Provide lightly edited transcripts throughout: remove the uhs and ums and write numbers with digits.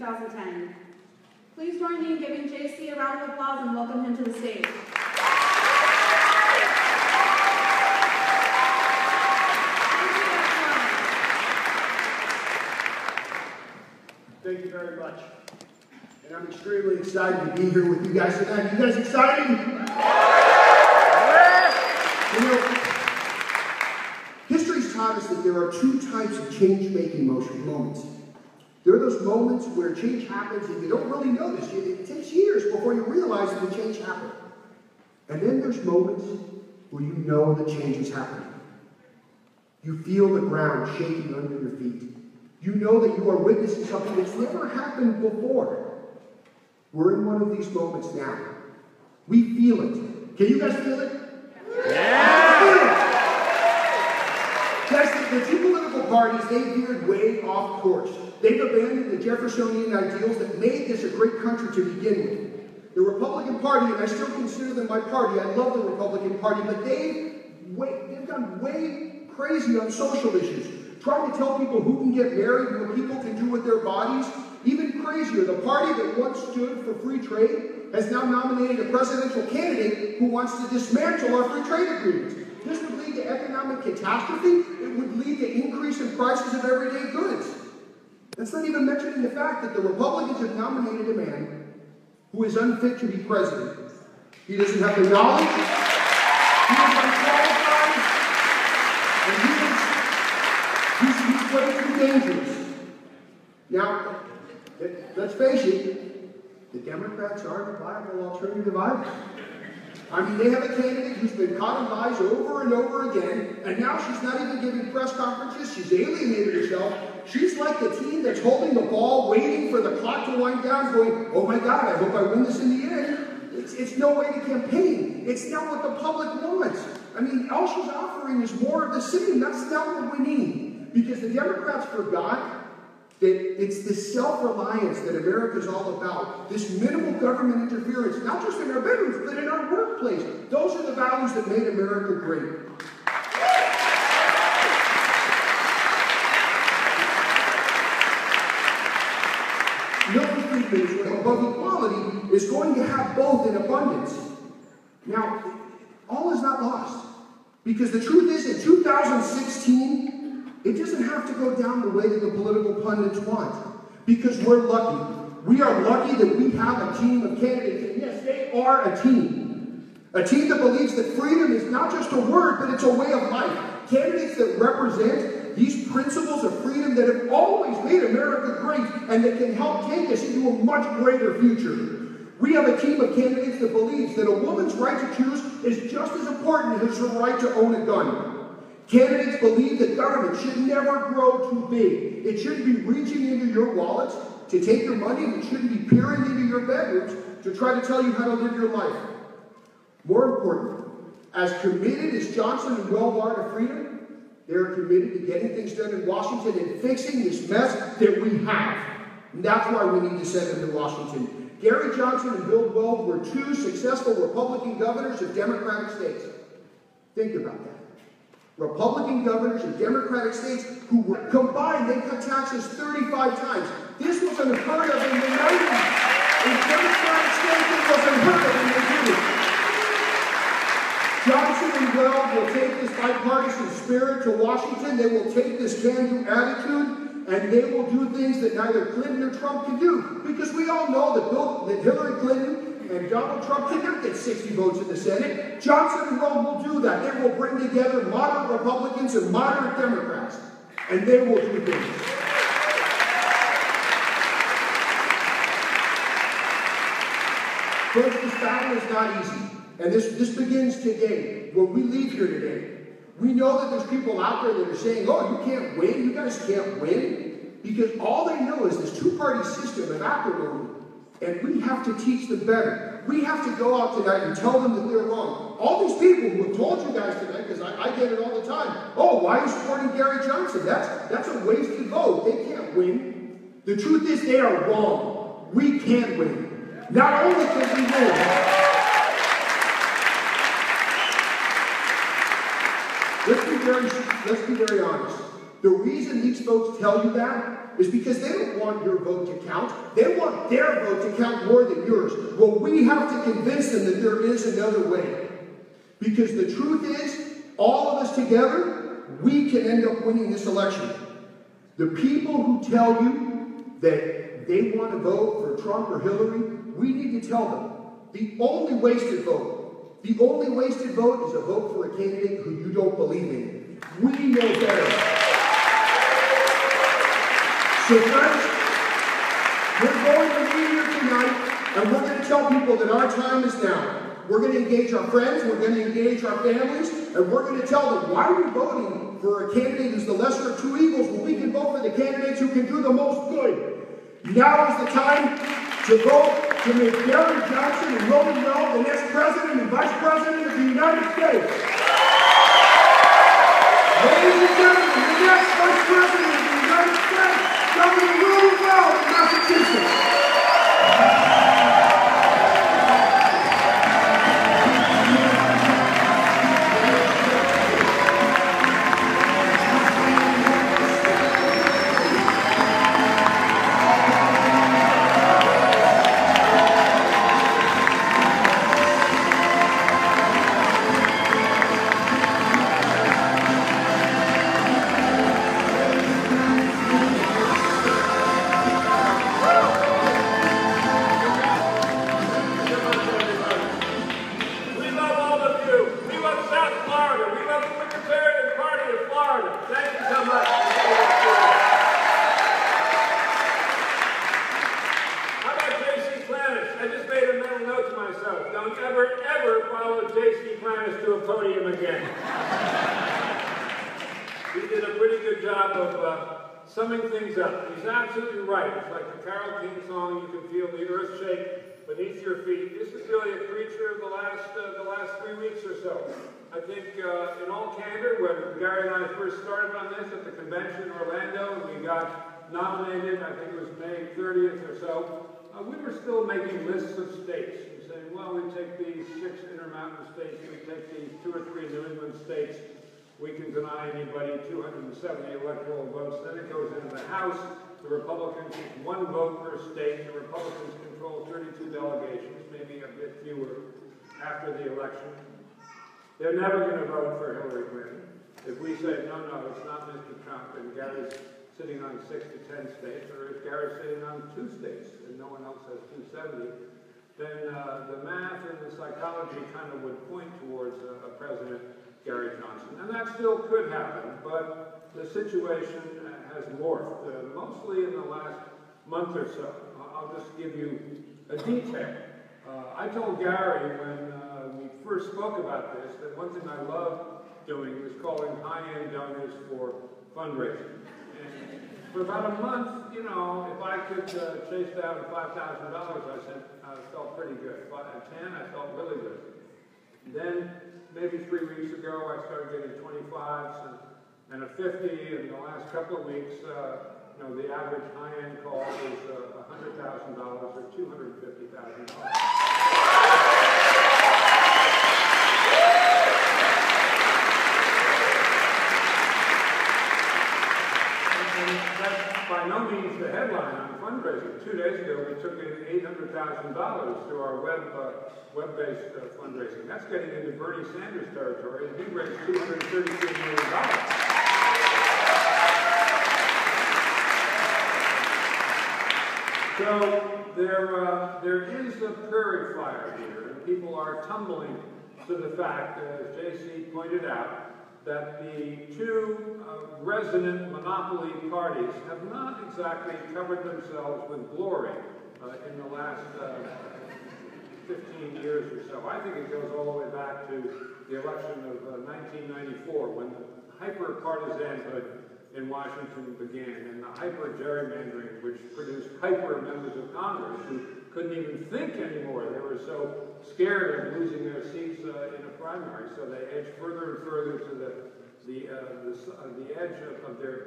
2010. Please join me in giving JC a round of applause and welcome him to the stage. Thank you very much. And I'm extremely excited to be here with you guys tonight. You guys excited? You know, history's taught us that there are two types of change-making moments. There are those moments where change happens and you don't really notice. It takes years before you realize that the change happened. And then there's moments where you know that change is happening. You feel the ground shaking under your feet. You know that you are witnessing something that's never happened before. We're in one of these moments now. We feel it. Can you guys feel it? Yeah! Guys, the two political parties, they veered way off course. They've abandoned the Jeffersonian ideals that made this a great country to begin with. The Republican Party, and I still consider them my party, I love the Republican Party, but they've gone way crazy on social issues. Trying to tell people who can get married, what people can do with their bodies. Even crazier, the party that once stood for free trade has now nominated a presidential candidate who wants to dismantle our free trade agreements. This would lead to economic catastrophe. It would lead to increase in prices of everyday goods. That's not even mentioning the fact that the Republicans have nominated a man who is unfit to be president. He doesn't have the knowledge. He is unqualified. And he's way too dangerous. Now, let's face it, the Democrats aren't a viable alternative either. I mean, they have a candidate who's been caught in lies over and over again, and now she's not even giving press conferences. She's alienated herself. She's like the team that's holding the ball, waiting for the clock to wind down, going, oh my God, I hope I win this in the end. It's no way to campaign. It's not what the public wants. I mean, all she's offering is more of the same. That's not what we need. Because the Democrats forgot that it's this self-reliance that America is all about. This minimal government interference, not just in our bedrooms, but in our workplace. Those are the values that made America great. Milton Friedman, above equality, is going to have both in abundance. Now, all is not lost. Because the truth is, in 2016, it doesn't have to go down the way that the political pundits want. Because we're lucky. We are lucky that we have a team of candidates. And yes, they are a team. A team that believes that freedom is not just a word, but it's a way of life. Candidates that represent these principles of freedom that have always made America great and that can help take us into a much greater future. We have a team of candidates that believes that a woman's right to choose is just as important as her right to own a gun. Candidates believe that government should never grow too big. It shouldn't be reaching into your wallets to take your money, and it shouldn't be peering into your bedrooms to try to tell you how to live your life. More important, as committed as Johnson and Weld are to freedom, they're committed to getting things done in Washington and fixing this mess that we have. And that's why we need to send them to Washington. Gary Johnson and Bill Weld were two successful Republican governors of Democratic states. Think about that. Republican governors of Democratic states who were combined, they cut taxes 35 times. This was unheard of in the 90s. In Democratic states, it was unheard of, and they did it. Johnson and Weld will take this bipartisan spirit to Washington. They will take this can-do attitude, and they will do things that neither Clinton or Trump can do. Because we all know that Hillary Clinton and Donald Trump cannot get 60 votes in the Senate. Johnson and Weld will do that. They will bring together moderate Republicans and moderate Democrats. And they will do things. Folks, this battle is not easy. And this begins today. When we leave here today, we know that there's people out there that are saying, oh, you can't win. You guys can't win. Because all they know is this two-party system of acrimony. And we have to teach them better. We have to go out tonight and tell them that they're wrong. All these people who have told you guys tonight, because I get it all the time, oh, why are you supporting Gary Johnson? That's a wasted vote. They can't win. The truth is they are wrong. We can win. Not only can we win, let's be very honest. The reason these folks tell you that is because they don't want your vote to count. They want their vote to count more than yours. Well, we have to convince them that there is another way. Because the truth is, all of us together, we can end up winning this election. The people who tell you that they want to vote for Trump or Hillary, we need to tell them the only wasted vote is a vote for a candidate who you don't believe in. We know better. So friends, we're going to be here tonight, and we're going to tell people that our time is now. We're going to engage our friends, we're going to engage our families, and we're going to tell them, why are we voting for a candidate who's the lesser of two evils when we can vote for the candidates who can do the most good? Now is the time to vote to make Gary Johnson and Roman Weld the next president and vice president of the United States. Ladies and gentlemen, the next vice president of the United States, Governor Roman Weld of Massachusetts. Summing things up. He's absolutely right. It's like the Carole King song, you can feel the earth shake beneath your feet. This is really a creature of the last 3 weeks or so. I think in all candor, when Gary and I first started on this at the convention in Orlando, and we got nominated, I think it was May 30th or so, we were still making lists of states and saying, well, we take these 6 Intermountain states, we take these 2 or 3 New England states, we can deny anybody 270 electoral votes. Then it goes into the House. The Republicans get 1 vote per state. The Republicans control 32 delegations, maybe a bit fewer after the election. They're never going to vote for Hillary Clinton. If we say, no, it's not Mr. Trump, and Gary's sitting on 6 to 10 states, or if Gary's sitting on 2 states and no one else has 270, then the math and the psychology kind of would point towards a president Gary Johnson. And that still could happen, but the situation has morphed, mostly in the last month or so. I'll just give you a detail. I told Gary when we first spoke about this that one thing I love doing was calling high-end donors for fundraising. And for about a month, you know, if I could chase down $5,000, I felt pretty good. 10, I felt really good. Then maybe 3 weeks ago, I started getting 25s and a 50, and the last couple of weeks, you know, the average high-end call is $100,000 or $250,000. That's by no means the headline on fundraising. 2 days ago, we took in $800,000 through our web-based fundraising. That's getting into Bernie Sanders territory, and he raised $233 million. So there is a prairie fire here, and people are tumbling to the fact, as J.C. pointed out, that the 2 resident monopoly parties have not exactly covered themselves with glory in the last 15 years or so. I think it goes all the way back to the election of 1994, when the hyper-partisanhood in Washington began, and the hyper-gerrymandering, which produced hyper-members of Congress who couldn't even think anymore. They were so scared of losing their seats in a primary, so they edged further and further to the edge of their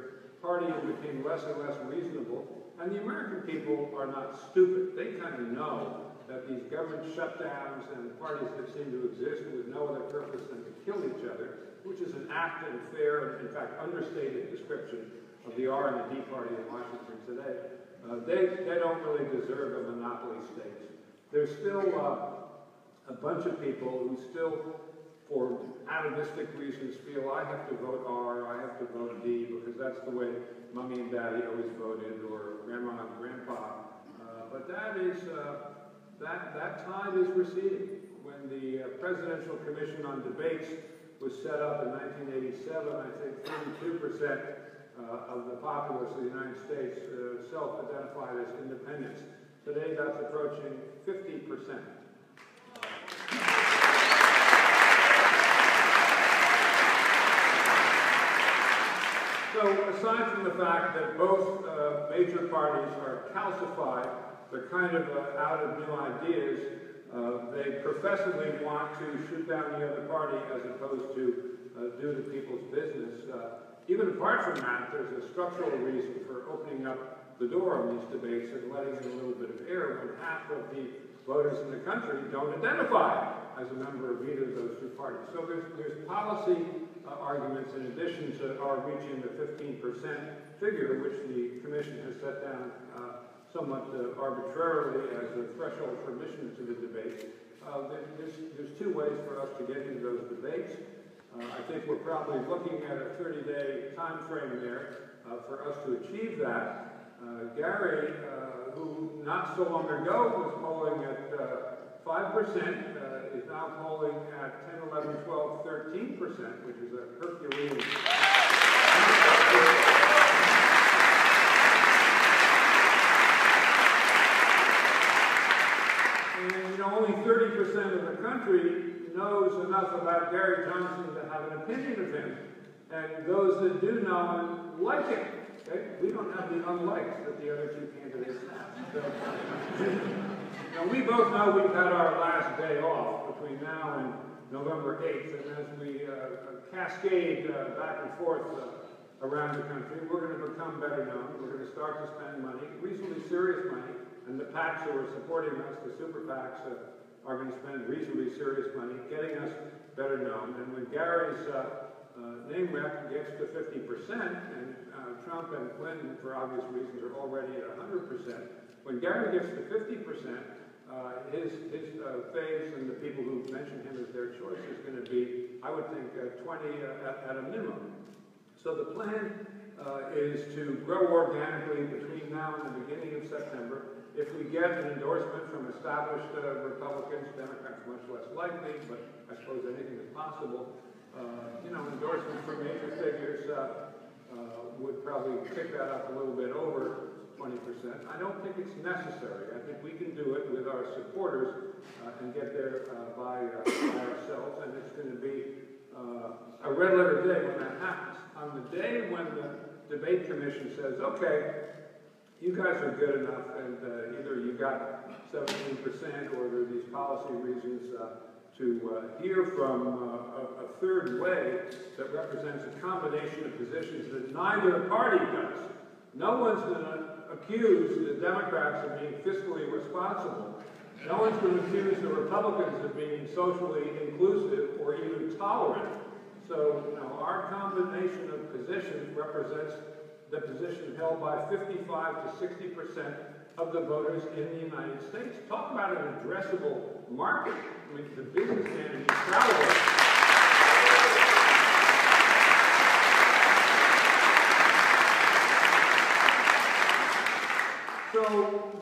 party and became less and less reasonable. And the American people are not stupid. They kind of know that these government shutdowns and parties that seem to exist with no other purpose than to kill each other, which is an apt and fair and, in fact, understated description of the R and the D party in Washington today. They don't really deserve a monopoly state. There's still a bunch of people who still, for atavistic reasons, feel I have to vote R, I have to vote D, because that's the way Mommy and Daddy always voted, or Grandma and Grandpa. But that tide is receding. When the Presidential Commission on Debates was set up in 1987, I think 32% of the populace of the United States self-identified as independents. Today, that's approaching 50%. So, aside from the fact that both major parties are calcified, they're kind of out of new ideas, they professedly want to shoot down the other party as opposed to do the people's business. Even apart from that, there's a structural reason for opening up the door on these debates and letting in a little bit of air when half of the voters in the country don't identify as a member of either of those two parties. So there's policy arguments in addition to our reaching the 15% figure, which the Commission has set down somewhat arbitrarily as a threshold for admission to the debates. There's two ways for us to get into those debates. I think we're probably looking at a 30-day time frame there for us to achieve that. Gary, who not so long ago was polling at 5%, is now polling at 10, 11, 12, 13%, which is a Herculean. And, you know, only 30% of the country knows enough about Gary Johnson to have an opinion of him. And those that do know him like him. Okay? We don't have the unlikes that the other two candidates have. So, now, we both know we've had our last day off between now and November 8th, and as we cascade back and forth around the country, we're going to become better known. We're going to start to spend money, reasonably serious money, and the PACs who are supporting us, the super PACs, are going to spend reasonably serious money, getting us better known. And when Gary's name rep gets to 50%, and Trump and Clinton, for obvious reasons, are already at 100%, when Gary gets to 50%, his faves and the people who mention him as their choice is going to be, I would think, 20 at a minimum. So the plan is to grow organically between now and the beginning of September. If we get an endorsement from established Republicans, Democrats much less likely, but I suppose anything is possible, you know, endorsement from major figures would probably kick that up a little bit over 20%. I don't think it's necessary. I think we can do it with our supporters and get there by ourselves, and it's going to be a red letter day when that happens. On the day when the debate commission says, okay, you guys are good enough, and either you got 17% or there are these policy reasons to hear from a third way that represents a combination of positions that neither party does. No one's going to accuse the Democrats of being fiscally responsible. No one's going to accuse the Republicans of being socially inclusive or even tolerant. So, you know, our combination of positions represents the position held by 55 to 60% of the voters in the United States. Talk about an addressable market. I mean, the businessman is proud of it. So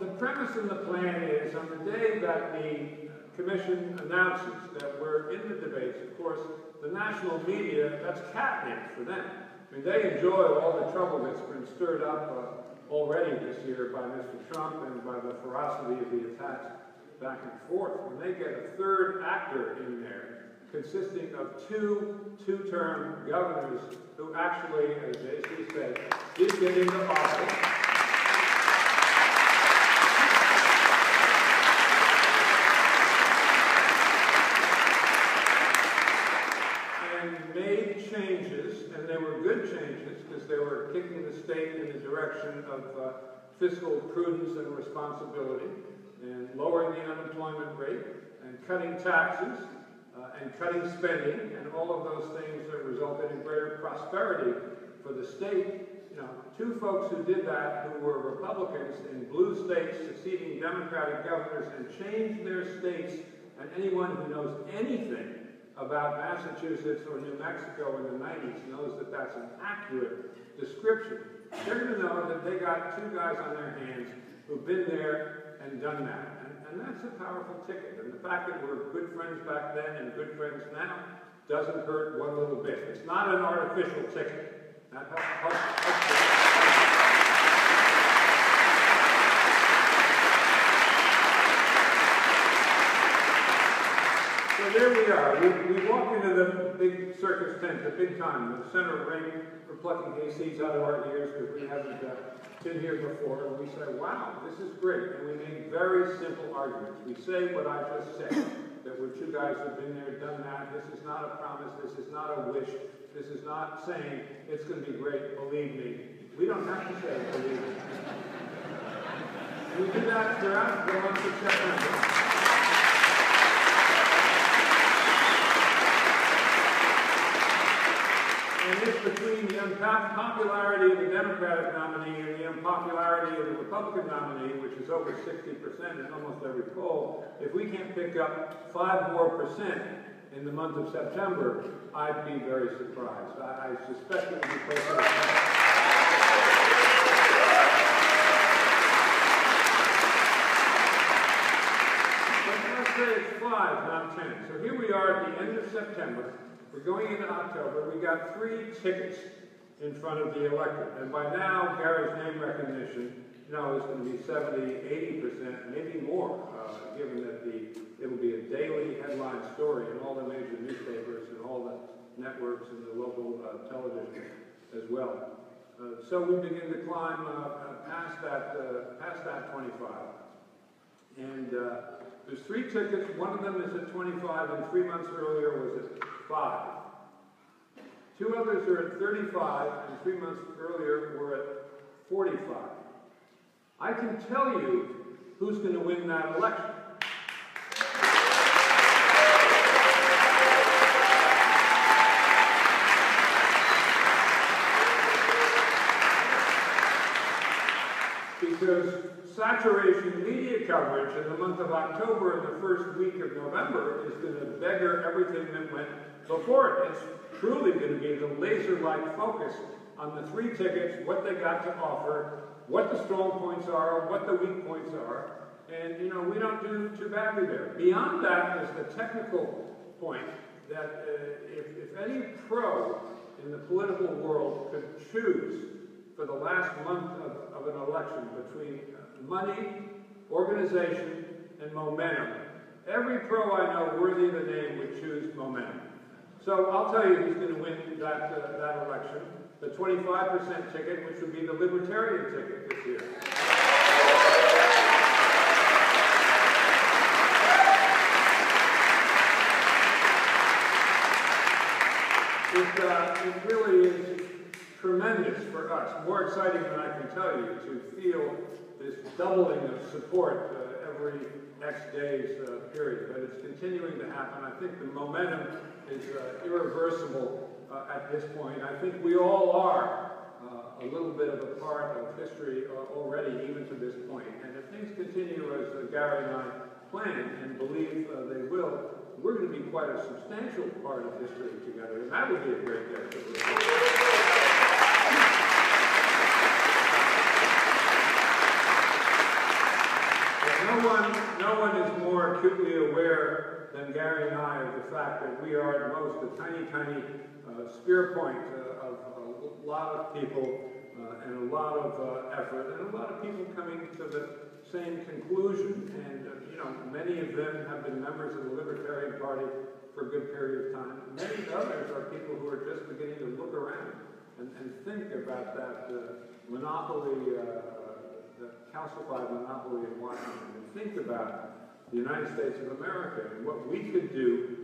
the premise in the plan is, on the day that the Commission announces that we're in the debates, of course, the national media, that's catnip for them. I mean, they enjoy all the trouble that's been stirred up already this year by Mr. Trump and by the ferocity of the attacks back and forth. When they get a third actor in there, consisting of two-term governors who actually, as JC said, did get into office. Made changes, and they were good changes because they were kicking the state in the direction of fiscal prudence and responsibility, and lowering the unemployment rate, and cutting taxes, and cutting spending, and all of those things that resulted in greater prosperity for the state. You know, two folks who did that, who were Republicans in blue states succeeding Democratic governors and changed their states, and anyone who knows anything about Massachusetts or New Mexico in the 90s knows that that's an accurate description. They're going to know that they got two guys on their hands who've been there and done that. And that's a powerful ticket. And the fact that we're good friends back then and good friends now doesn't hurt one little bit. It's not an artificial ticket. That helps. So there we are. We walk into the big circus tent, the big time, the center ring. We're plucking hayseeds out of our ears because we haven't been here before. And we say, wow, this is great. And we make very simple arguments. We say what I just said, that we're two guys who've been there, done that. This is not a promise. This is not a wish. This is not saying it's going to be great, believe me. We don't have to say believe me. And we do that throughout the month of September. And it's between the unpopularity of the Democratic nominee and the unpopularity of the Republican nominee, which is over 60% in almost every poll. If we can't pick up 5% more in the month of September, I'd be very surprised. I suspect it will be closer to 10. But let's say it's 5, not 10. So here we are at the end of September. We're going into October. We got 3 tickets in front of the electorate. And by now, Gary's name recognition, you know, is going to be 70, 80%, maybe more, given that it'll be a daily headline story in all the major newspapers and all the networks and the local television as well. So we begin to climb past that 25. And there's 3 tickets. One of them is at 25, and 3 months earlier was at 5. 2 others are at 35, and 3 months earlier were at 45. I can tell you who's going to win that election. Because saturation media coverage in the month of October and the first week of November is going to beggar everything that went before it. It's truly going to be the laser-like focus on the 3 tickets, what they got to offer, what the strong points are, what the weak points are, and, you know, we don't do too badly there. Beyond that is the technical point that if any pro in the political world could choose for the last month of an election between money, organization, and momentum, every pro I know worthy of the name would choose momentum. So I'll tell you who's going to win that election. The 25% ticket, which would be the Libertarian ticket this year. It really is tremendous for us, more exciting than I can tell you, to feel this doubling of support every X days period. But it's continuing to happen. I think the momentum is irreversible at this point. I think we all are a little bit of a part of history already, even to this point. And if things continue as Gary and I plan and believe they will, we're going to be quite a substantial part of history together. And that would be a great day. No one is more acutely aware than Gary and I of the fact that we are at most a tiny spear point of a lot of people and a lot of effort and a lot of people coming to the same conclusion. And, you know, many of them have been members of the Libertarian Party for a good period of time. Many others are people who are just beginning to look around and think about that monopoly, the calcified monopoly in Washington, and think about the United States of America and what we could do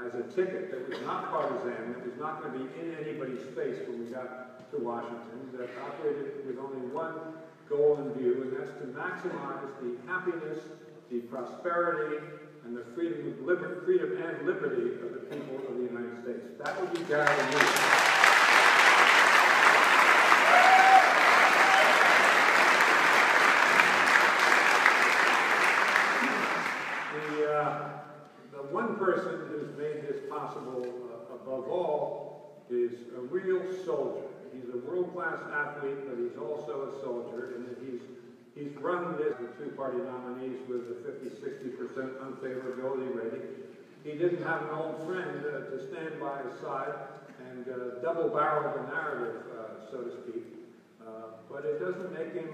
as a ticket that was not partisan, that was not going to be in anybody's face when we got to Washington, that operated with only one goal in view, and that's to maximize the happiness, the prosperity, and and the freedom and liberty of the people of the United States. That would be guaranteed. The one person who's made this possible above all is a real soldier. He's a world-class athlete, but he's also a soldier, and he's run this with two-party nominees with a 50-60% unfavorability rating. He didn't have an old friend to stand by his side and double-barrel the narrative, so to speak. But it doesn't make him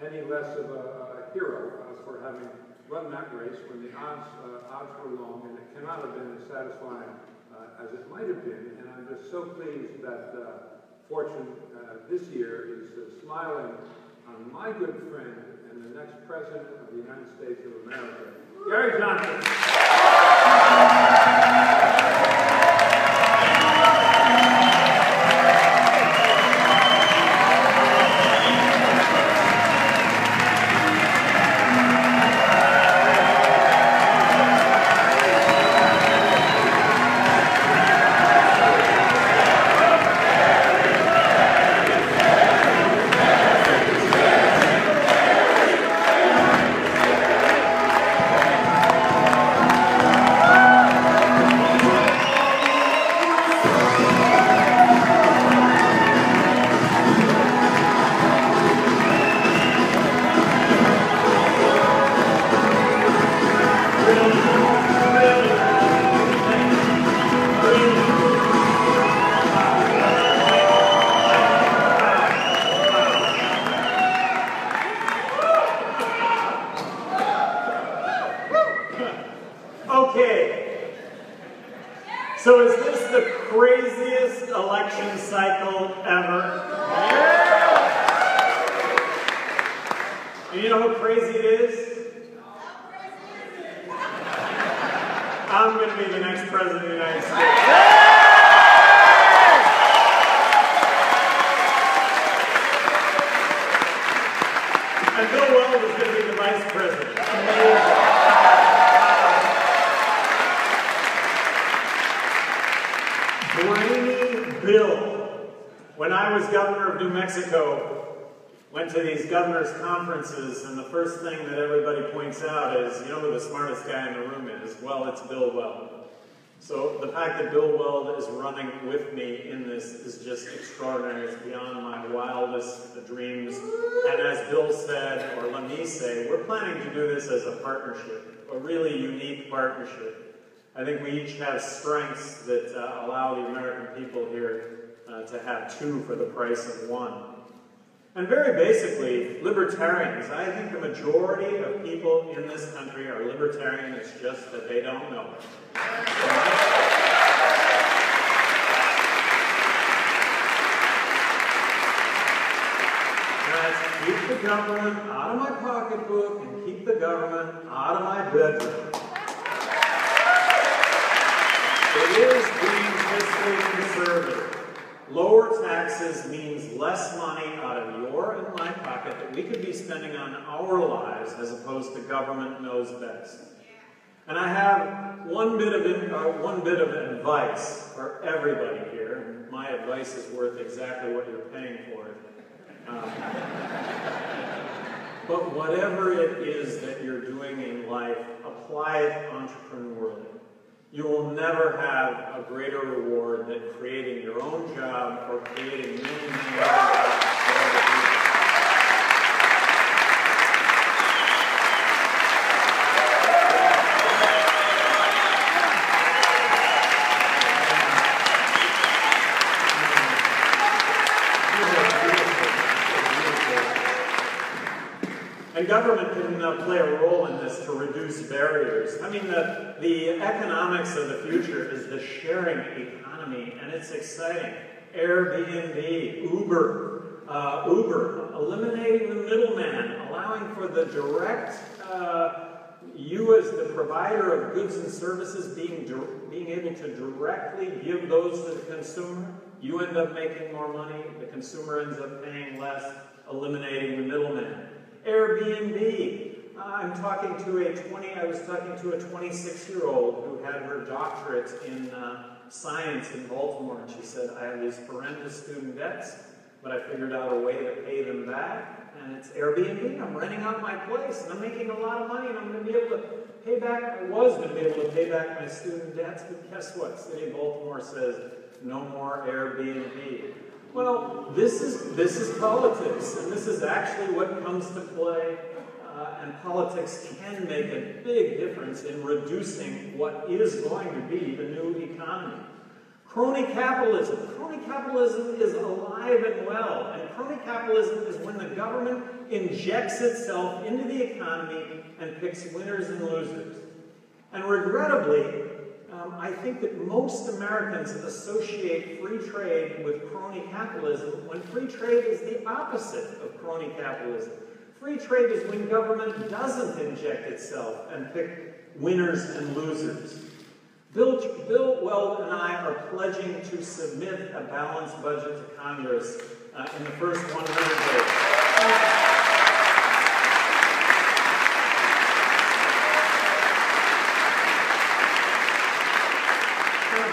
any less of a hero for having run that race when the odds were long, and it cannot have been as satisfying as it might have been. And I'm just so pleased that fortune this year is smiling on my good friend and the next president of the United States of America, Gary Johnson. Okay, so is this the craziest election cycle ever? And you know how crazy it is? I'm going to be the next president of the United States. And Bill Weld is going to be the vice president. Amazing. Brainy Bill, when I was governor of New Mexico, went to these governors' conferences, and the first thing that everybody points out is, you know who the smartest guy in the room is? Well, it's Bill Weld. So the fact that Bill Weld is running with me in this is just extraordinary. It's beyond my wildest dreams. And as Bill said, or let me say, we're planning to do this as a partnership, a really unique partnership. I think we each have strengths that allow the American people here to have two for the price of one. And very basically, libertarians. I think the majority of people in this country are libertarian. It's just that they don't know it. That's keep the government out of my pocketbook and keep the government out of my bedroom. It is being fiscally conservative. Lower taxes means less money out of your and my pocket that we could be spending on our lives as opposed to government knows best. And I have one bit of advice for everybody here. My advice is worth exactly what you're paying for it. But whatever it is that you're doing in life, apply it entrepreneurially. You will never have a greater reward than creating your own job or creating many, many other jobs for other people. And government can play a role in this to reduce barriers. I mean, the economics of the future is the sharing economy, and it's exciting. Airbnb, Uber, eliminating the middleman, allowing for the direct, you as the provider of goods and services being able to directly give those to the consumer. You end up making more money, the consumer ends up paying less, eliminating the middleman. Airbnb, I was talking to a 26-year-old who had her doctorate in science in Baltimore, and she said, I have these horrendous student debts, but I figured out a way to pay them back, and it's Airbnb. I'm renting out my place, and I'm making a lot of money, and I'm going to be able to pay back, I was going to be able to pay back my student debts, but guess what? City of Baltimore says, no more Airbnb. Well, this is politics, and this is actually what comes to play, and politics can make a big difference in reducing what is going to be the new economy. Crony capitalism. Crony capitalism is alive and well, and crony capitalism is when the government injects itself into the economy and picks winners and losers. And regrettably, I think that most Americans associate free trade with crony capitalism when free trade is the opposite of crony capitalism. Free trade is when government doesn't inject itself and pick winners and losers. Bill Weld and I are pledging to submit a balanced budget to Congress in the first 100 days. A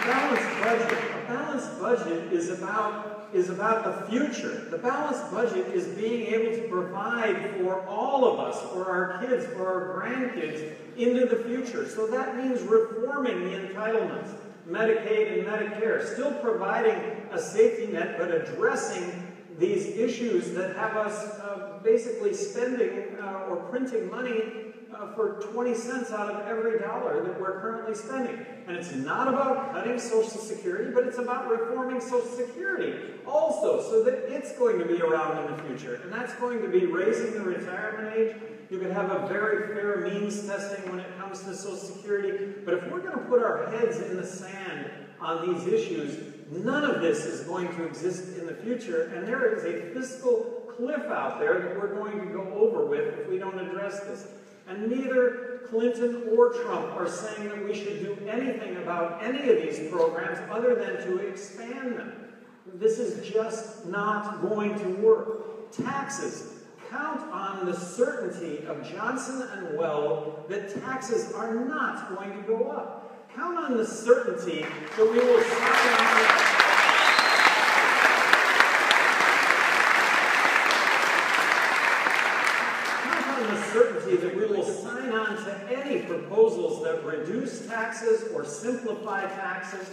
balanced budget is about the future. The balanced budget is being able to provide for all of us, for our kids, for our grandkids, into the future. So that means reforming the entitlements, Medicaid and Medicare, still providing a safety net, but addressing these issues that have us basically spending or printing money for 20 cents out of every dollar that we're currently spending. And it's not about cutting Social Security, but it's about reforming Social Security also, so that it's going to be around in the future. And that's going to be raising the retirement age. You can have a very fair means testing when it comes to Social Security. But if we're going to put our heads in the sand on these issues, none of this is going to exist in the future. And there is a fiscal cliff out there that we're going to go over with if we don't address this. And neither Clinton or Trump are saying that we should do anything about any of these programs other than to expand them. This is just not going to work. Taxes. Count on the certainty of Johnson and Weld that taxes are not going to go up. Count on the certainty that we will sign on to any proposals that reduce taxes or simplify taxes.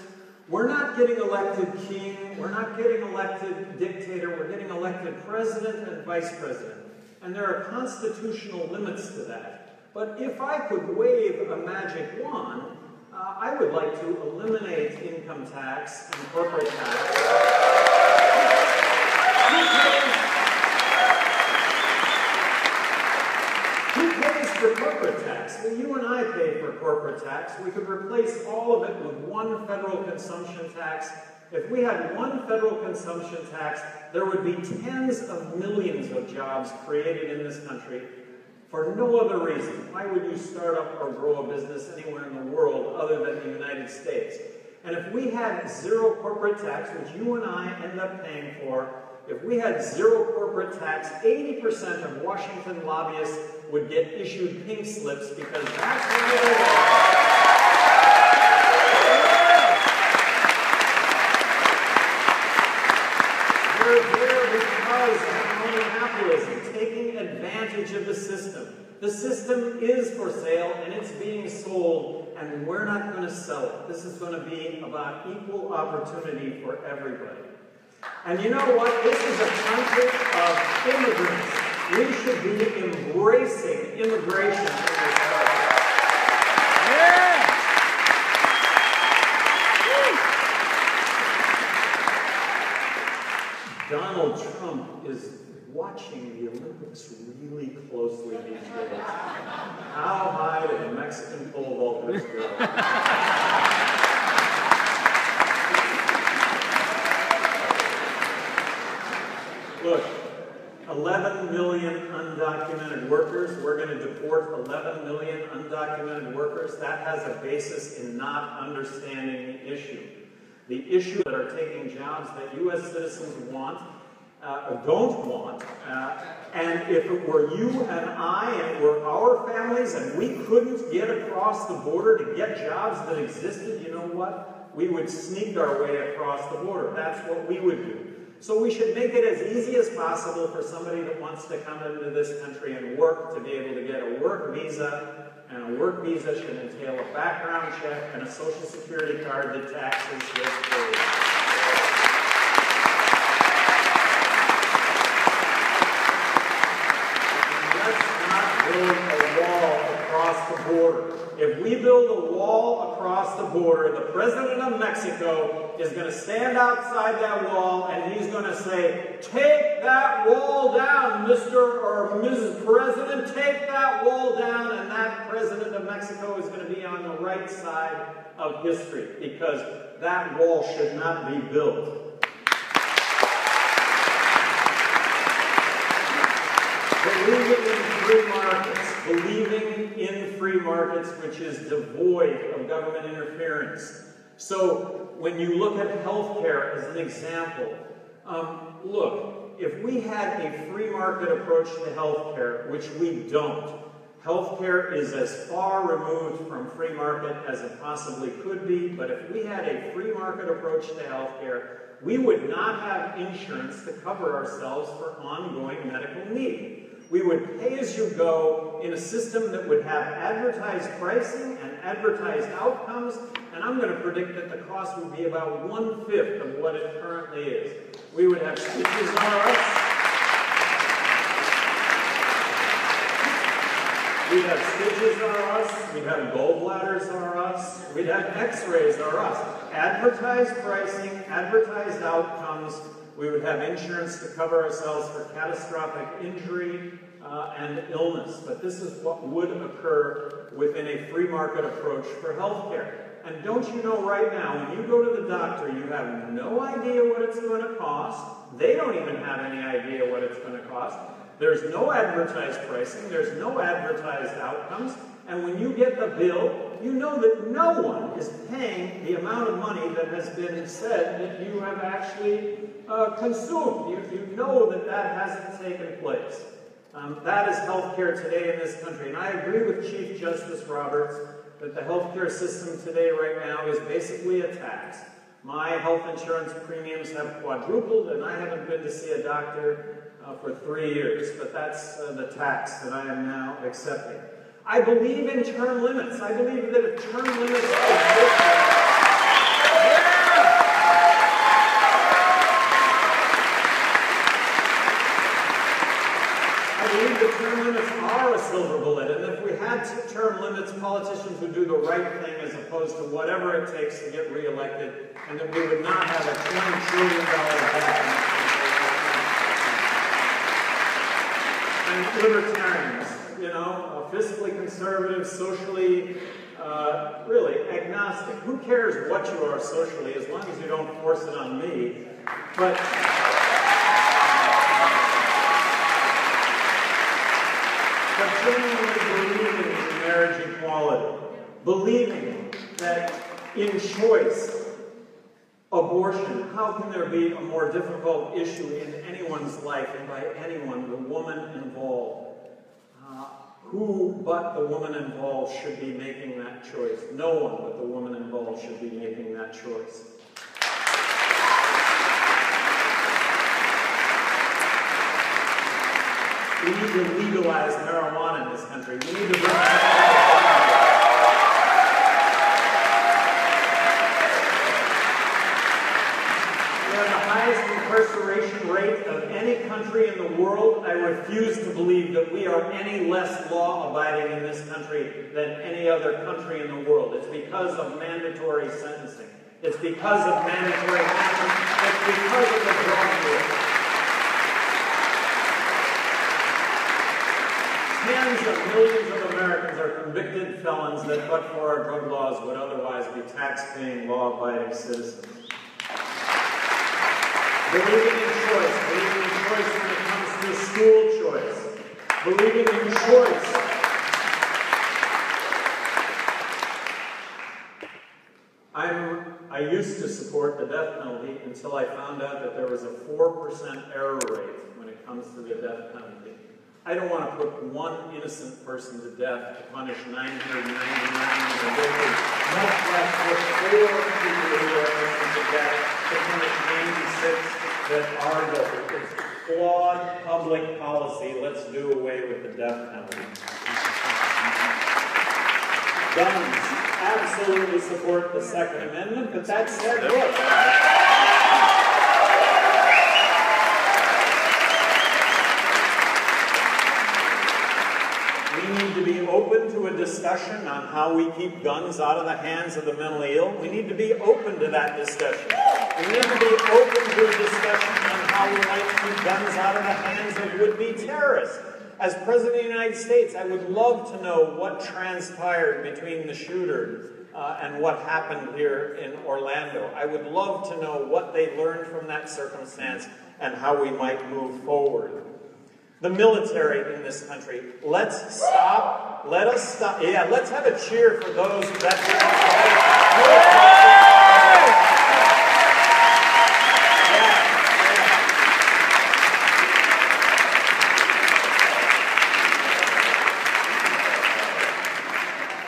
We're not getting elected king, we're not getting elected dictator, we're getting elected president and vice president. And there are constitutional limits to that. But if I could wave a magic wand, I would like to eliminate income tax and corporate tax. Who pays for corporate tax? Well, you and I pay for corporate tax. We could replace all of it with one federal consumption tax. If we had one federal consumption tax, there would be tens of millions of jobs created in this country for no other reason. Why would you start up or grow a business anywhere in the world other than the United States? And if we had zero corporate tax, which you and I end up paying for, if we had zero corporate tax, 80% of Washington lobbyists would get issued pink slips because that's what they are. They're there because of capitalism, taking advantage of the system. The system is for sale, and it's being sold, and we're not going to sell it. This is going to be about equal opportunity for everybody. And you know what? This is a country of immigrants. We should be embracing immigration in this country. Donald Trump is watching the Olympics really closely these days. How high did the Mexican pole vaulters go? Look, 11 million undocumented workers. We're going to deport 11 million undocumented workers. That has a basis in not understanding the issue. The issue that are taking jobs that U.S. citizens want don't want. And if it were you and I, and it were our families, and we couldn't get across the border to get jobs that existed, you know what? We would sneak our way across the border. That's what we would do. So we should make it as easy as possible for somebody that wants to come into this country and work to be able to get a work visa. And a work visa should entail a background check and a Social Security card that taxes with paid. Build a wall across the border. If we build a wall across the border, the president of Mexico is going to stand outside that wall and he's going to say, "Take that wall down, Mr. or Mrs. President, take that wall down," and that president of Mexico is going to be on the right side of history because that wall should not be built. Believing in free markets, which is devoid of government interference. So when you look at healthcare as an example, look, if we had a free market approach to healthcare, which we don't, healthcare is as far removed from free market as it possibly could be, but if we had a free market approach to healthcare, we would not have insurance to cover ourselves for ongoing medical need. We would pay as you go in a system that would have advertised pricing and advertised outcomes, and I'm going to predict that the cost would be about 1/5 of what it currently is. We would have stitches R Us. We'd have stitches R Us. We'd have gallbladders R Us. We'd have X-rays R Us. Advertised pricing, advertised outcomes. We would have insurance to cover ourselves for catastrophic injury and illness. But this is what would occur within a free market approach for healthcare. And don't you know right now, when you go to the doctor, you have no idea what it's going to cost. They don't even have any idea what it's going to cost. There's no advertised pricing. There's no advertised outcomes. And when you get the bill, you know that no one is paying the amount of money that has been said that you have actually consumed. You know that that hasn't taken place. That is healthcare today in this country. And I agree with Chief Justice Roberts that the healthcare system today right now is basically a tax. My health insurance premiums have quadrupled, and I haven't been to see a doctor for 3 years. But that's the tax that I am now accepting. I believe in term limits. I believe that if term limits exist, term limits are a silver bullet, and if we had term limits, politicians would do the right thing as opposed to whatever it takes to get reelected, and that we would not have a $20 trillion debt. And libertarians, you know, fiscally conservative, socially, really agnostic. Who cares what you are socially as long as you don't force it on me? But genuinely believing in marriage equality, believing that in choice, abortion, how can there be a more difficult issue in anyone's life and by anyone, the woman involved? Who but the woman involved should be making that choice? No one but the woman involved should be making that choice. We need to legalize marijuana in this country. We need to bring We have the highest incarceration rate of any country in the world. I refuse to believe that we are any less law-abiding in this country than any other country in the world. It's because of mandatory sentencing. It's because of mandatory sentencing. It's because of the drug war. Tens of millions of Americans are convicted felons that, but for our drug laws, would otherwise be tax-paying, law-abiding citizens. Believing in choice when it comes to school choice. Believing in choice. I used to support the death penalty until I found out that there was a 4% error rate when it comes to the death penalty. I don't want to put one innocent person to death to punish 999 individuals, much less put 4 people who are innocent to death to punish 96 that are guilty. It's flawed public policy. Let's do away with the death penalty. Guns. Absolutely support the Second Amendment, but that said, look. We need to be open to a discussion on how we keep guns out of the hands of the mentally ill. We need to be open to that discussion. We need to be open to a discussion on how we might keep guns out of the hands of would-be terrorists. As President of the United States, I would love to know what transpired between the shooter and what happened here in Orlando. I would love to know what they learned from that circumstance and how we might move forward. The military in this country, let's stop, let us stop. Yeah, let's have a cheer for those veterans.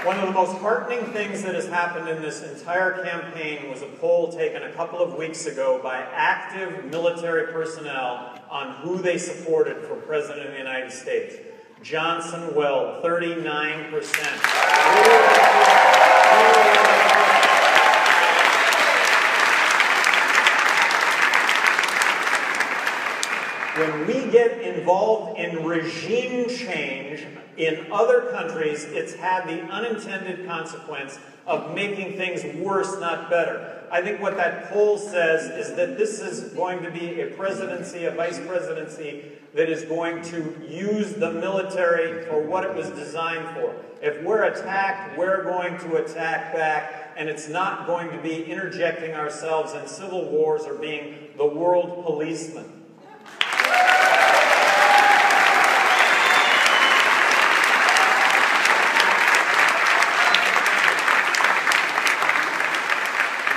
One of the most heartening things that has happened in this entire campaign was a poll taken a couple of weeks ago by active military personnel on who they supported for President of the United States. Johnson Weld, 39%. When we get involved in regime change in other countries, it's had the unintended consequence of making things worse, not better. I think what that poll says is that this is going to be a presidency, a vice presidency, that is going to use the military for what it was designed for. If we're attacked, we're going to attack back, and it's not going to be interjecting ourselves in civil wars or being the world policeman.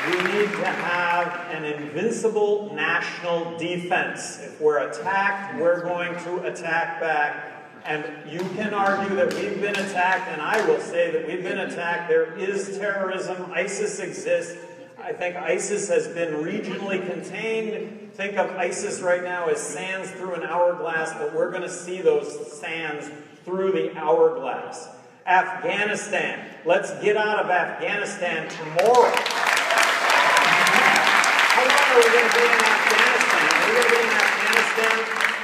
We need to have an invincible national defense. If we're attacked, we're going to attack back. And you can argue that we've been attacked, and I will say that we've been attacked. There is terrorism. ISIS exists. I think ISIS has been regionally contained. Think of ISIS right now as sands through an hourglass, but we're going to see those sands through the hourglass. Afghanistan. Let's get out of Afghanistan tomorrow. How long are we going to be in Afghanistan? Are we going to be in Afghanistan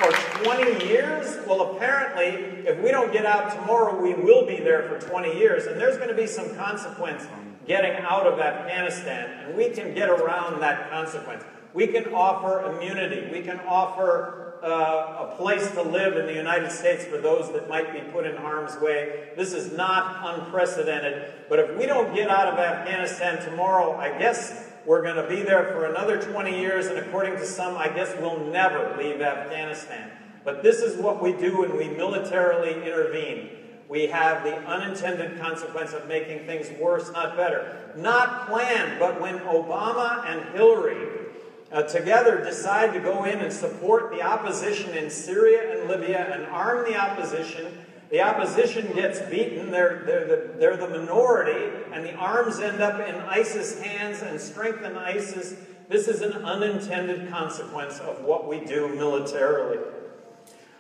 for 20 years? Well, apparently, if we don't get out tomorrow, we will be there for 20 years, and there's going to be some consequence getting out of Afghanistan, and we can get around that consequence. We can offer immunity. We can offer a place to live in the United States for those that might be put in harm's way. This is not unprecedented, but if we don't get out of Afghanistan tomorrow, I guess we're going to be there for another 20 years, and according to some, I guess we'll never leave Afghanistan. But this is what we do when we militarily intervene. We have the unintended consequence of making things worse, not better. Not planned, but when Obama and Hillary together decide to go in and support the opposition in Syria and Libya and arm the opposition gets beaten, they're the minority, and the arms end up in ISIS hands and strengthen ISIS. This is an unintended consequence of what we do militarily.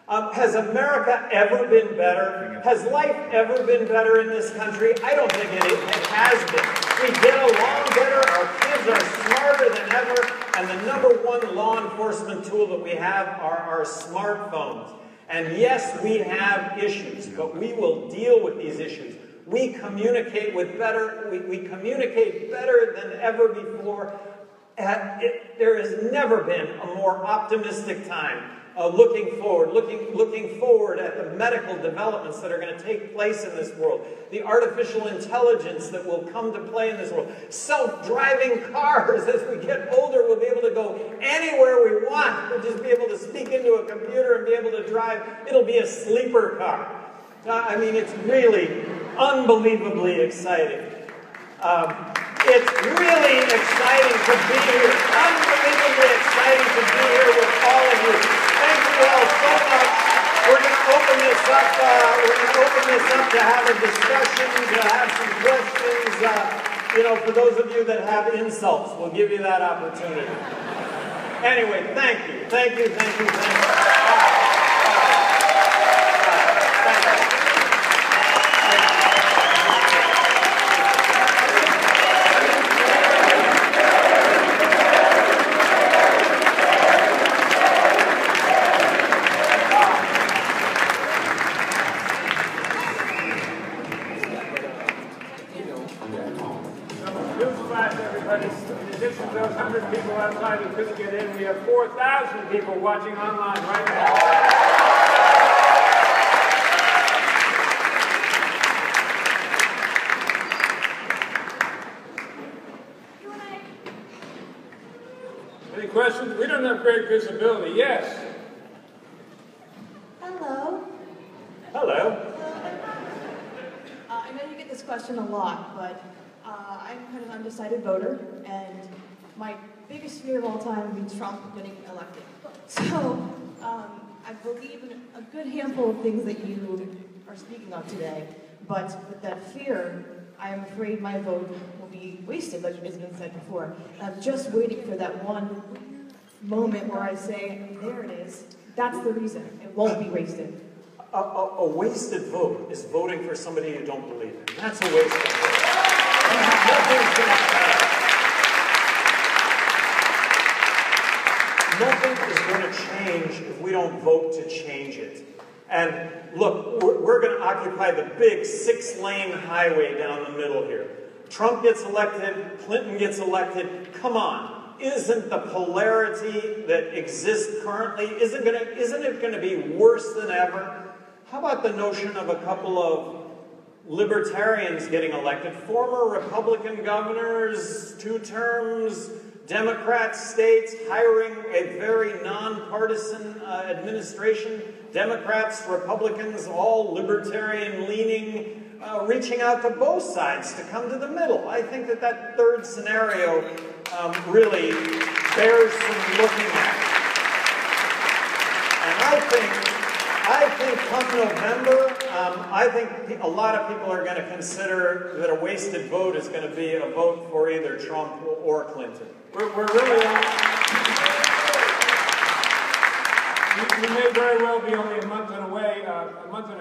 Has America ever been better? Has life ever been better in this country? I don't think it has been. We get along better, our kids are smarter than ever, and the number one law enforcement tool that we have are our smartphones. And yes, we have issues, but we will deal with these issues. We communicate we communicate better than ever before. There has never been a more optimistic time. Looking forward at the medical developments that are going to take place in this world, the artificial intelligence that will come to play in this world, self-driving cars. As we get older, we'll be able to go anywhere we want. We'll just be able to speak into a computer and be able to drive. It'll be a sleeper car. I mean, it's really unbelievably exciting. It's really exciting to be here, unbelievably exciting to be here with all of you. Thank you all so much. We're going to open this up. To have a discussion, to have some questions. For those of you that have insults, we'll give you that opportunity. Anyway, thank you. Thank you. Outside who couldn't get in. We have 4,000 people watching online right now. Any questions? We don't have great visibility. Yes. Hello. Hello. I know you get this question a lot, but I'm kind of an undecided voter, and my biggest fear of all time would be Trump getting elected. So I believe in a good handful of things that you are speaking of today, but with that fear, I am afraid my vote will be wasted, like has been said before. I'm just waiting for that one moment where I say, there it is. That's the reason. It won't be wasted. A wasted vote is voting for somebody you don't believe in. That's a wasted vote. Nothing is going to change if we don't vote to change it. And look, we're going to occupy the big 6-lane highway down the middle here. Trump gets elected, Clinton gets elected. Come on, isn't the polarity that exists currently, isn't it going to be worse than ever? How about the notion of a couple of libertarians getting elected, former Republican governors, 2 terms, Democrat states hiring a very nonpartisan administration, Democrats, Republicans, all libertarian-leaning, reaching out to both sides to come to the middle. I think that third scenario really bears some looking at. And I think come November, I think a lot of people are going to consider that a wasted vote is going to be a vote for either Trump or Clinton. We're really... We may very well be only a month and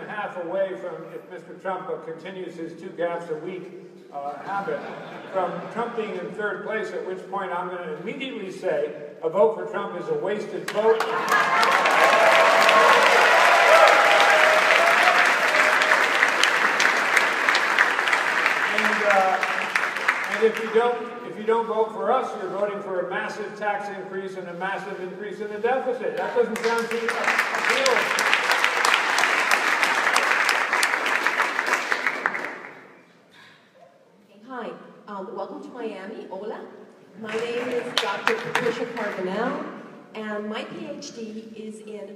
a half away from, if Mr. Trump continues his 2 gaffes a week habit, from Trump being in 3rd place, at which point I'm going to immediately say a vote for Trump is a wasted vote. And if you don't vote for us, you're voting for a massive tax increase and a massive increase in the deficit. That doesn't sound too appealing. Hi, welcome to Miami. Hola. My name is Dr. Patricia Carbonell, and my PhD is in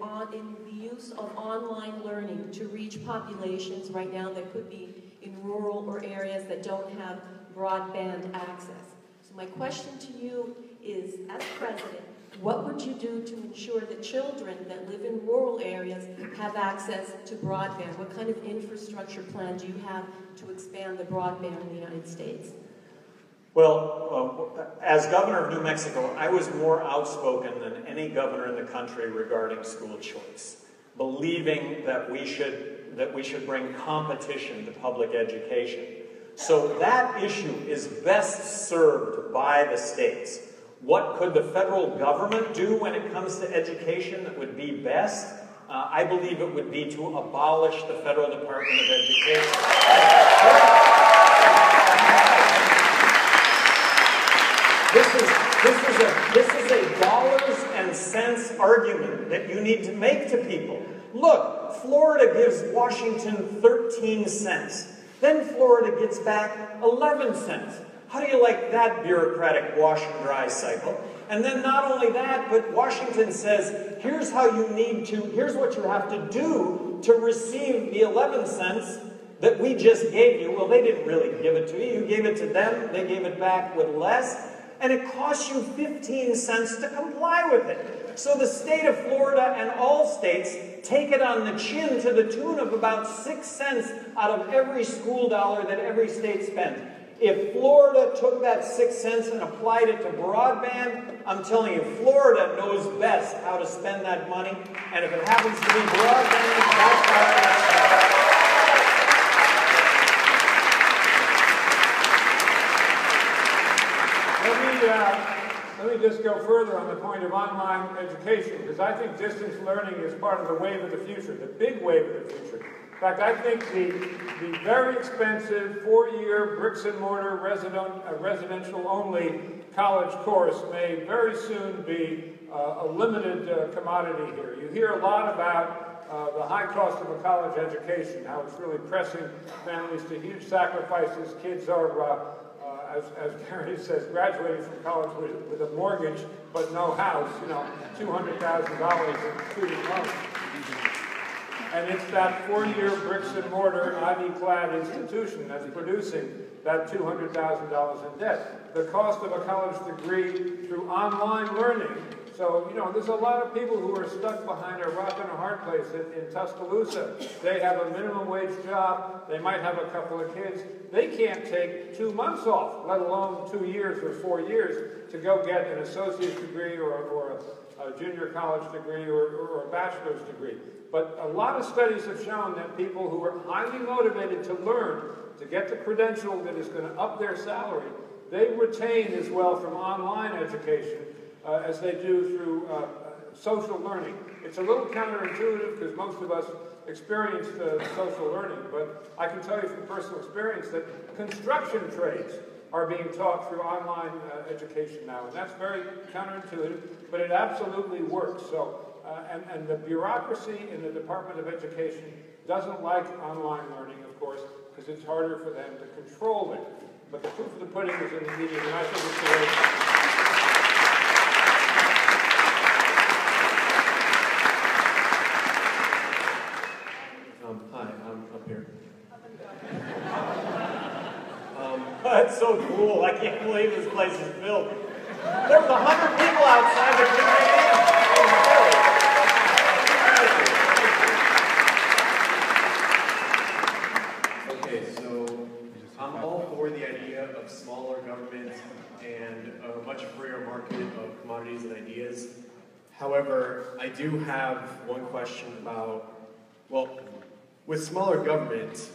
the use of online learning to reach populations right now that could be in rural or areas that don't have broadband access. So my question to you is, as president, what would you do to ensure that children that live in rural areas have access to broadband? What kind of infrastructure plan do you have to expand the broadband in the United States? Well, as governor of New Mexico, I was more outspoken than any governor in the country regarding school choice, believing that we should bring competition to public education. So that issue is best served by the states. What could the federal government do when it comes to education that would be best? I believe it would be to abolish the Federal Department of Education. This is a dollars and cents argument that you need to make to people. Look, Florida gives Washington 13 cents. Then Florida gets back 11 cents. How do you like that bureaucratic wash and dry cycle? And then not only that, but Washington says, here's what you have to do to receive the 11 cents that we just gave you, well, they didn't really give it to you. You gave it to them. They gave it back with less. And it costs you 15 cents to comply with it. So the state of Florida and all states take it on the chin to the tune of about 6 cents out of every school dollar that every state spends. If Florida took that 6 cents and applied it to broadband, I'm telling you, Florida knows best how to spend that money. And if it happens to be broadband, that's how it's spent. Let me just go further on the point of online education, because I think distance learning is part of the wave of the future, the big wave of the future. In fact, I think the very expensive 4-year bricks and mortar residential-only college course may very soon be a limited commodity here. You hear a lot about the high cost of a college education, how it's really pressing families to huge sacrifices. Kids are as Gary says, graduating from college with a mortgage but no house, $200,000 in student loans. And it's that 4-year bricks and mortar ivy-clad institution that's producing that $200,000 in debt. The cost of a college degree through online learning. So, there's a lot of people who are stuck behind a rock and a hard place in Tuscaloosa. They have a minimum wage job. They might have a couple of kids. They can't take 2 months off, let alone 2 years or 4 years to go get an associate's degree or a junior college degree or a bachelor's degree. But a lot of studies have shown that people who are highly motivated to learn, to get the credential that is going to up their salary, they retain as well from online education as they do through social learning. It's a little counterintuitive because most of us experienced social learning, but I can tell you from personal experience that construction trades are being taught through online education now, and that's very counterintuitive, but it absolutely works. So, and the bureaucracy in the Department of Education doesn't like online learning, of course, because it's harder for them to control it. But the proof of the pudding is in the eating, and I think it's the way. Hi, I'm up here. That's so cool. I can't believe this place is filled. There's 100 people outside that can get in. Okay, so I'm all for the idea of smaller government and a much freer market of commodities and ideas. However, I do have one question about, well, with smaller government,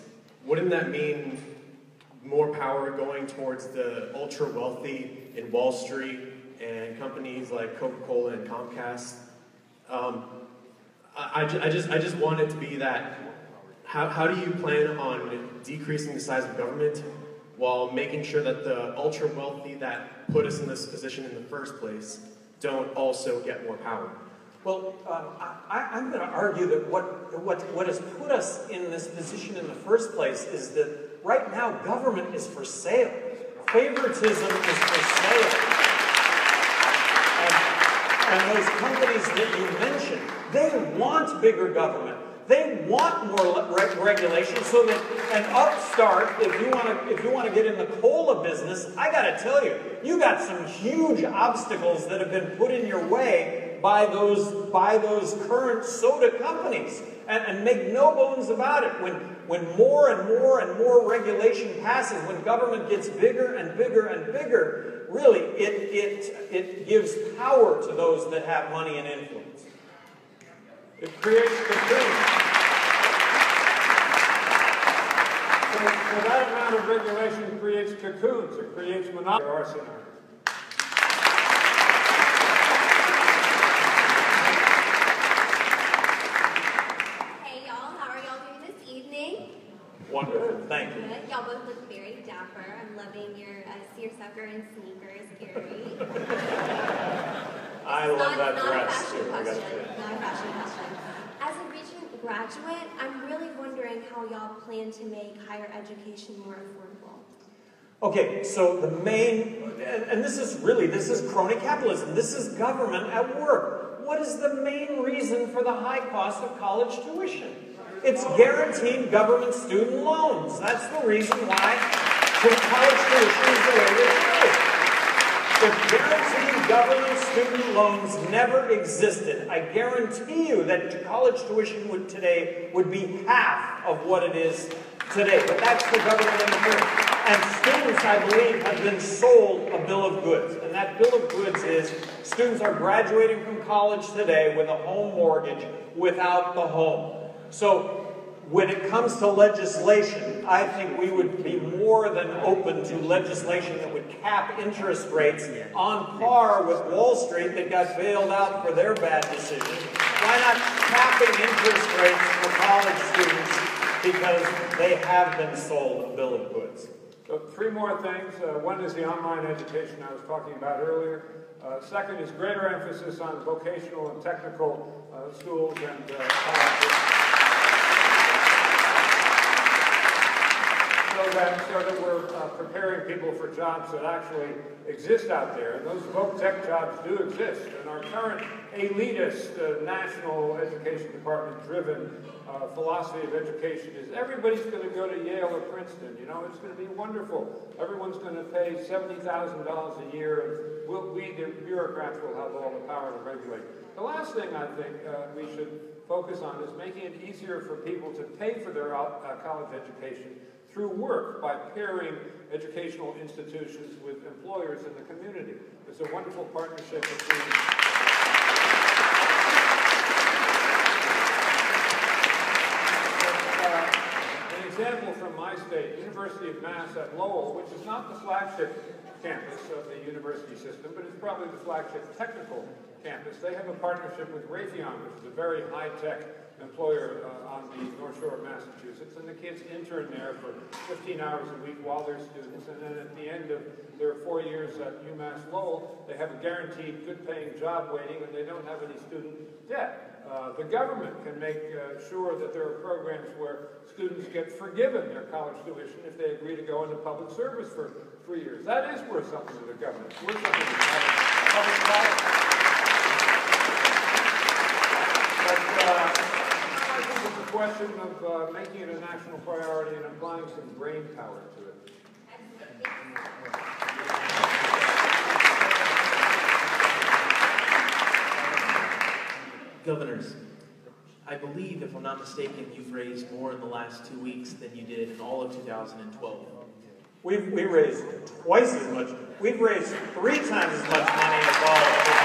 wouldn't that mean more power going towards the ultra-wealthy in Wall Street and companies like Coca-Cola and Comcast? I just want it to be that, how do you plan on decreasing the size of government while making sure that the ultra-wealthy that put us in this position in the first place don't also get more power? Well, I'm going to argue that what has put us in this position in the first place is that right now government is for sale. Favoritism is for sale. And those companies that you mentioned, they want bigger government. They want more regulation so that an upstart, if you want to get in the cola business, I got to tell you, you got some huge obstacles that have been put in your way by those current soda companies. And make no bones about it, when more and more and more regulation passes, when government gets bigger and bigger and bigger, really it gives power to those that have money and influence. It creates cocoons. So that amount of regulation creates cocoons. It creates monopoly. There are scenarios. Hey y'all, how are y'all doing this evening? Wonderful, thank you. Good. Y'all both look very dapper. I'm loving your seersucker and sneakers, Gary. I love that not dress. Not a fashion question. As a Regent graduate, I'm really wondering how y'all plan to make higher education more affordable. Okay, so the main, and this is crony capitalism. This is government at work. What is the main reason for the high cost of college tuition? It's guaranteed government student loans. That's the reason why college tuition is the way it is. If guaranteed government student loans never existed, I guarantee you that college tuition today would be half of what it is today. But that's the government interference. And students, I believe, have been sold a bill of goods. And that bill of goods is students are graduating from college today with a home mortgage without the home. So when it comes to legislation, I think we would be more than open to legislation that would cap interest rates on par with Wall Street that got bailed out for their bad decisions. Why not capping interest rates for college students because they have been sold a bill of goods? So 3 more things. One is the online education I was talking about earlier. Second is greater emphasis on vocational and technical schools and colleges. So that we're preparing people for jobs that actually exist out there. And those voc tech jobs do exist. And our current elitist national education department-driven philosophy of education is everybody's going to go to Yale or Princeton. You know, it's going to be wonderful. Everyone's going to pay $70,000 a year, and we, the bureaucrats, will have all the power to regulate. The last thing I think we should focus on is making it easier for people to pay for their college education through work by pairing educational institutions with employers in the community. There's a wonderful partnership between an example from my state, University of Mass at Lowell, which is not the flagship campus of the university system, but it's probably the flagship technical campus. They have a partnership with Raytheon, which is a very high-tech employer on the North Shore of Massachusetts, and the kids intern there for 15 hours a week while they're students, and then at the end of their 4 years at UMass Lowell, they have a guaranteed good-paying job waiting, and they don't have any student debt. The government can make sure that there are programs where students get forgiven their college tuition if they agree to go into public service for 3 years. That is worth something to the government. It's worth something to public policy. I think it's a question of making it a national priority and applying some brain power to it. Governors, I believe, if I'm not mistaken, you've raised more in the last 2 weeks than you did in all of 2012. We raised twice as much. We've raised 3 times as much money as all of them.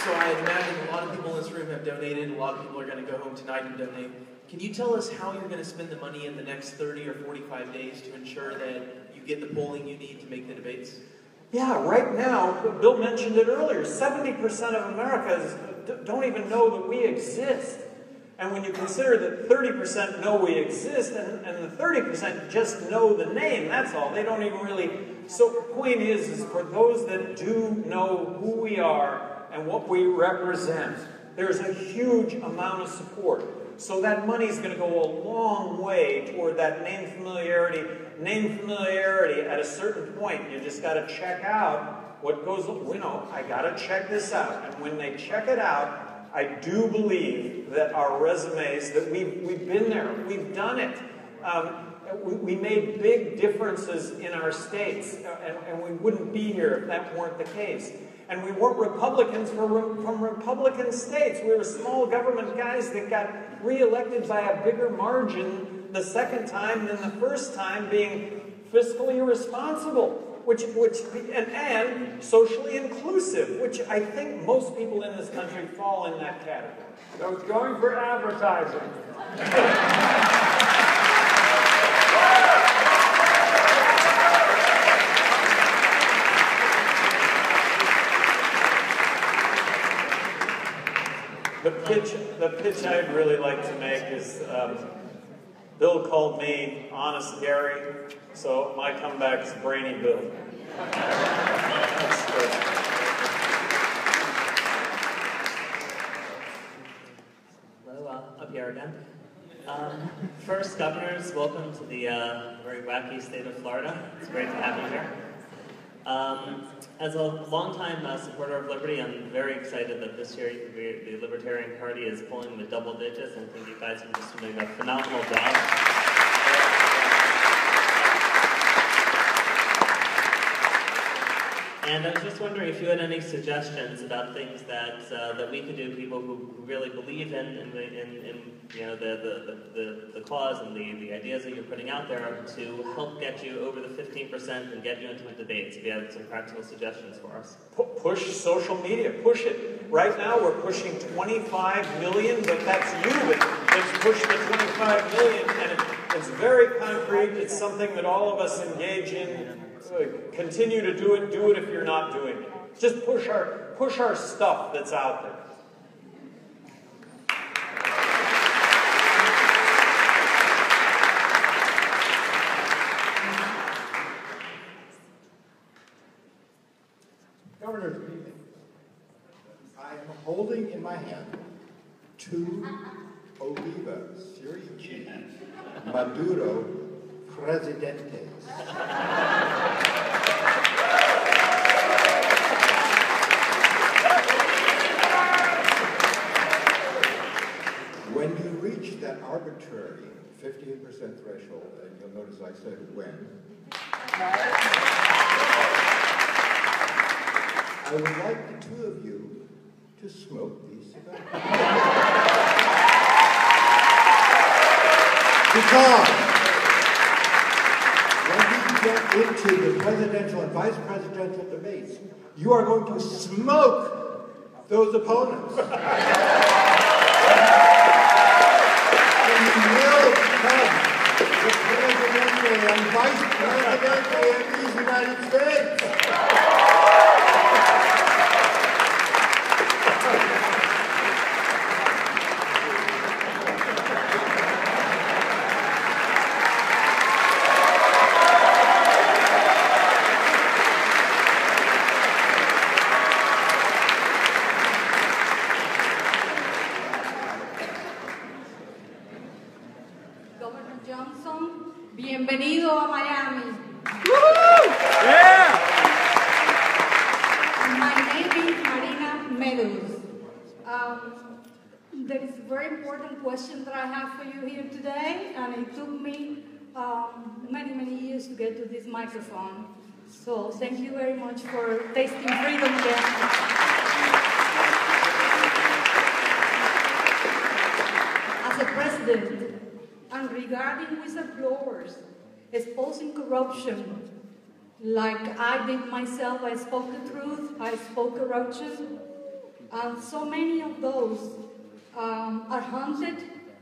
So I imagine a lot of people in this room have donated. A lot of people are going to go home tonight and donate. Can you tell us how you're going to spend the money in the next 30 or 45 days to ensure that you get the polling you need to make the debates? Yeah, right now, Bill mentioned it earlier, 70% of Americans don't even know that we exist. And when you consider that 30% know we exist, and the 30% just know the name, that's all. They don't even really... So the point is for those that do know who we are and what we represent, there's a huge amount of support. So that money is going to go a long way toward that name familiarity. Name familiarity at a certain point. You just got to check out what goes, you know, I got to check this out. And when they check it out, I do believe that our resumes, that we've been there, we've done it. We made big differences in our states, and we wouldn't be here if that weren't the case. And we weren't Republicans from Republican states. We were small government guys that got reelected by a bigger margin the second time than the first time, being fiscally responsible, and socially inclusive, which I think most people in this country fall in that category. So it's going for advertising. The pitch I'd really like to make is, Bill called me Honest Gary, so my comeback is Brainy Bill. That's good. Hello, up here again. First, governors, welcome to the very wacky state of Florida. It's great to have you here. As a longtime supporter of liberty, I'm very excited that this year the Libertarian Party is pulling the double digits, and I think you guys are just doing a phenomenal job. And I was just wondering if you had any suggestions about things that that we could do, people who really believe in you know the cause and the ideas that you're putting out there to help get you over the 15% and get you into the debates. If you have some practical suggestions for us. Push social media. Push it. Right now we're pushing 25 million, but that's you that's pushed the 25 million, and it's very concrete. It's something that all of us engage in. Continue to do it if you're not doing it. Just push our stuff that's out there. Governor, good evening. I am holding in my hand 2 Oliva Sirici Maduro Presidentes. When you reach that arbitrary 15% threshold, and you'll notice I said when, I would like the 2 of you to smoke these cigars. Because when we get into the presidential and vice presidential debates, you are going to smoke those opponents. And you will become the presidential and vice presidential of these United States. Bienvenido a Miami. Yeah. My name is Marina Meadows. There is a very important question that I have for you here today, and it took me many years to get to this microphone. So thank you very much for tasting freedom again. As a president, and regarding whistleblowers exposing corruption, like I did myself, I spoke the truth, I spoke corruption, and so many of those are hunted,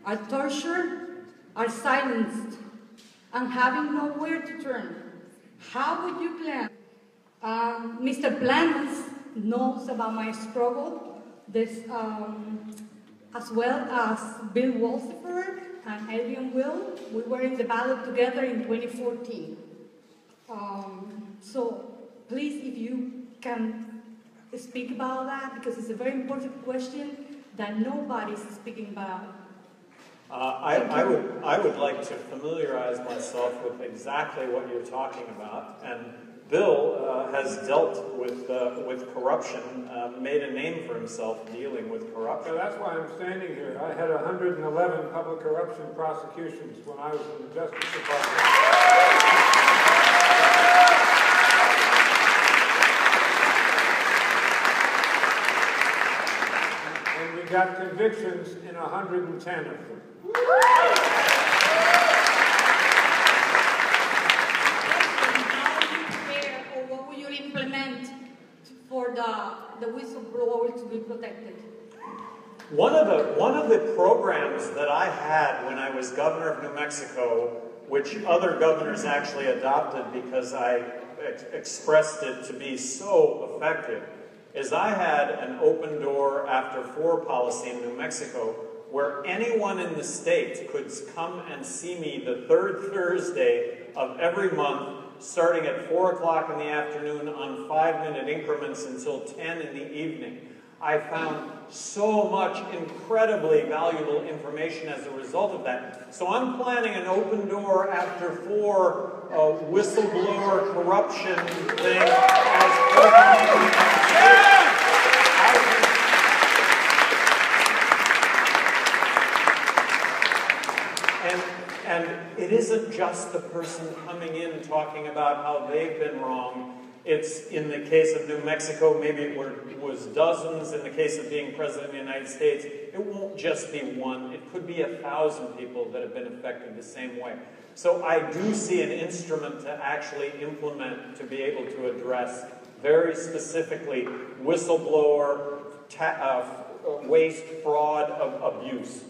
are tortured, are silenced, and having nowhere to turn. How would you plan? Mr. Planas knows about my struggle, as well as Bill Walsifer and Adrian Will. We were in the ballot together in 2014. So please, if you can speak about that, because it's a very important question that nobody is speaking about. I would like to familiarize myself with exactly what you're talking about, and Bill has dealt with corruption, made a name for himself dealing with corruption. So that's why I'm standing here. I had 111 public corruption prosecutions when I was in the Justice Department. And we got convictions in 110 of them. What will you implement for the whistleblowers to be protected? One of the programs that I had when I was governor of New Mexico, which other governors actually adopted because I expressed it to be so effective, is I had an open door after 4 policy in New Mexico where anyone in the state could come and see me the 3rd Thursday of every month, starting at 4 o'clock in the afternoon on 5-minute increments until 10 in the evening. I found so much incredibly valuable information as a result of that. So I'm planning an open door after 4 whistleblower corruption thing as president of the United States. And it isn't just the person coming in talking about how they've been wrong. It's, in the case of New Mexico, maybe it was dozens. In the case of being president of the United States, it won't just be one. It could be 1,000 people that have been affected the same way. So I do see an instrument to actually implement, to be able to address very specifically whistleblower, waste, fraud, abuse.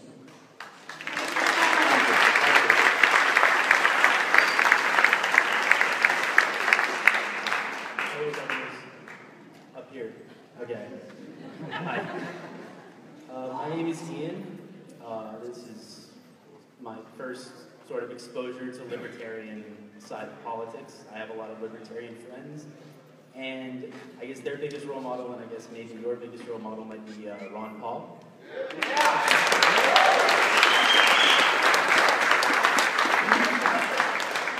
Up here. Okay. Hi. My name is Ian. This is my first sort of exposure to libertarian side of politics. I have a lot of libertarian friends, and I guess their biggest role model, and I guess maybe your biggest role model, might be Ron Paul.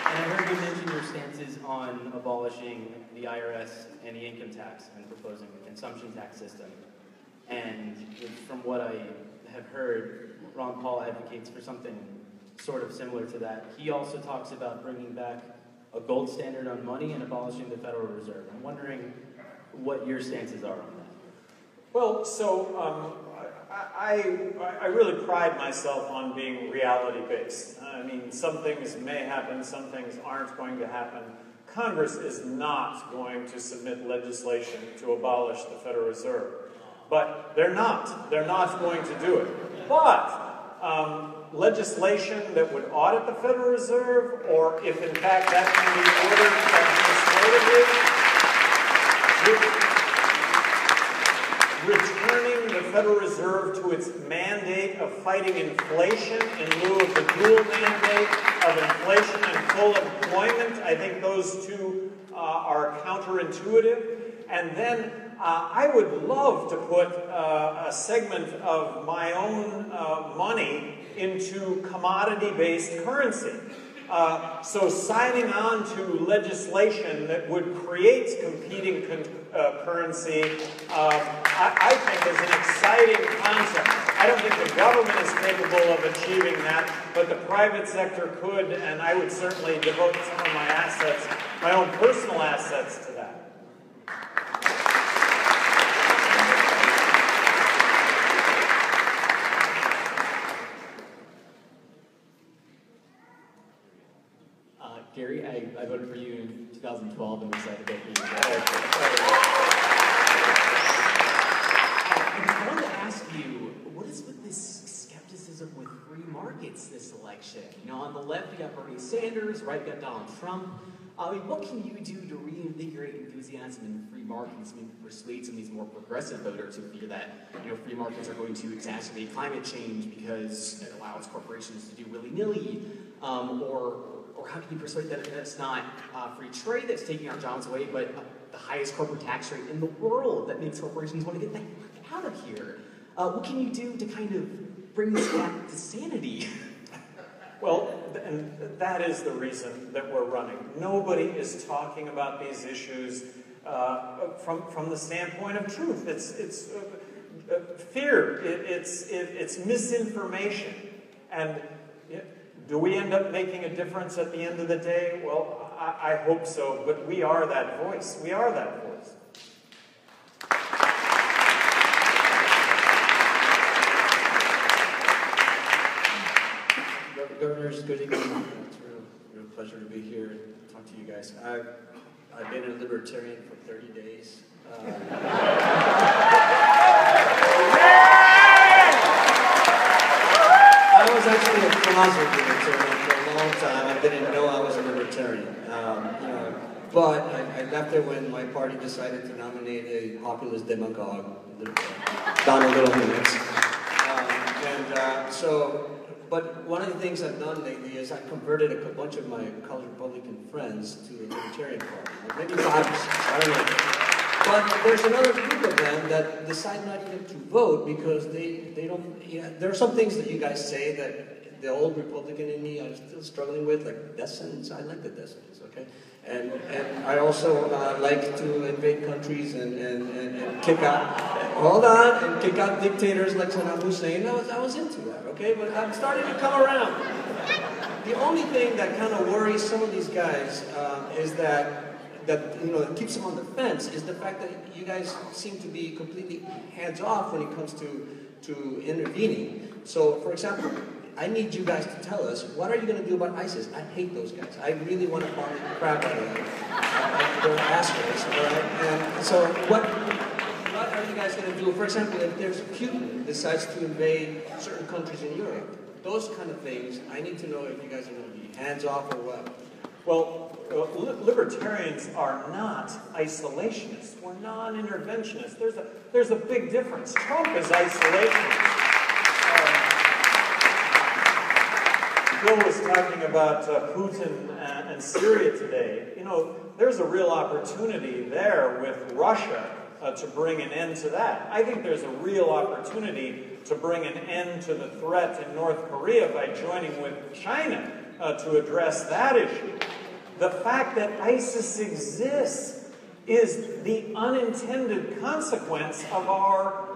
And I heard you mention your stances on abolishing the IRS and the income tax and proposing a consumption tax system. And from what I have heard, Ron Paul advocates for something sort of similar to that. He also talks about bringing back a gold standard on money and abolishing the Federal Reserve. I'm wondering what your stances are on that. Well, so I really pride myself on being reality-based. I mean, some things may happen, some things aren't going to happen. Congress is not going to submit legislation to abolish the Federal Reserve. But they're not. They're not going to do it. But legislation that would audit the Federal Reserve, or if in fact that can be ordered administratively, returning the Federal Reserve to its mandate of fighting inflation in lieu of the dual mandate of inflation and full employment. I think those two are counterintuitive. And then I would love to put a segment of my own money into commodity-based currency. So signing on to legislation that would create competing currency, I think is an exciting concept. I don't think the government is capable of achieving that, but the private sector could, and I would certainly devote some of my assets, my own personal assets, to that. Gary, I voted for you in 2012 and decided to vote for you. I wanted to ask you, what is with this skepticism with free markets this election? You know, on the left, you got Bernie Sanders, right, you got Donald Trump. I mean, what can you do to reinvigorate enthusiasm in free markets, maybe persuade some of these more progressive voters who fear that, you know, free markets are going to exacerbate climate change because it allows corporations to do willy-nilly, or how can you persuade that it's not free trade that's taking our jobs away, but the highest corporate tax rate in the world that makes corporations want to get the heck out of here? What can you do to kind of bring this back to sanity? Well, and that is the reason that we're running. Nobody is talking about these issues from the standpoint of truth. It's fear. It's misinformation. And do we end up making a difference at the end of the day? Well, I hope so, but we are that voice. We are that voice. Governors, good evening. It's a real pleasure to be here and talk to you guys. I've been a libertarian for 30 days. I was actually a closet libertarian for a long time. I didn't know I was a libertarian. But I left it when my party decided to nominate a populist demagogue, Donald Little Minutes. So But one of the things I've done lately is I've converted a bunch of my college Republican friends to the Libertarian Party. Maybe 5 or 6, I don't know. But there's another group of them that decide not even to vote because they don't, there are some things that you guys say that the old Republican in me I'm still struggling with, like death sentence. I like the death sentence, okay? And I also like to invade countries and kick out, hold on, and kick out dictators like Saddam Hussein. I was into that, okay? But I'm starting to come around. The only thing that kind of worries some of these guys is that keeps them on the fence is the fact that you guys seem to be completely hands-off when it comes to intervening. So, for example, I need you guys to tell us, what are you going to do about ISIS? I hate those guys. I really want to bomb the crap out of them. They're assholes, all right? And so what are you guys going to do? For example, if there's Putin decides to invade certain countries in Europe, those kind of things, I need to know if you guys are going to be hands-off or what. Well, libertarians are not isolationists. We're non-interventionists. There's a big difference. Trump is isolationist. Bill was talking about Putin and Syria today. You know, there's a real opportunity there with Russia to bring an end to that. I think there's a real opportunity to bring an end to the threat in North Korea by joining with China to address that issue. The fact that ISIS exists is the unintended consequence of our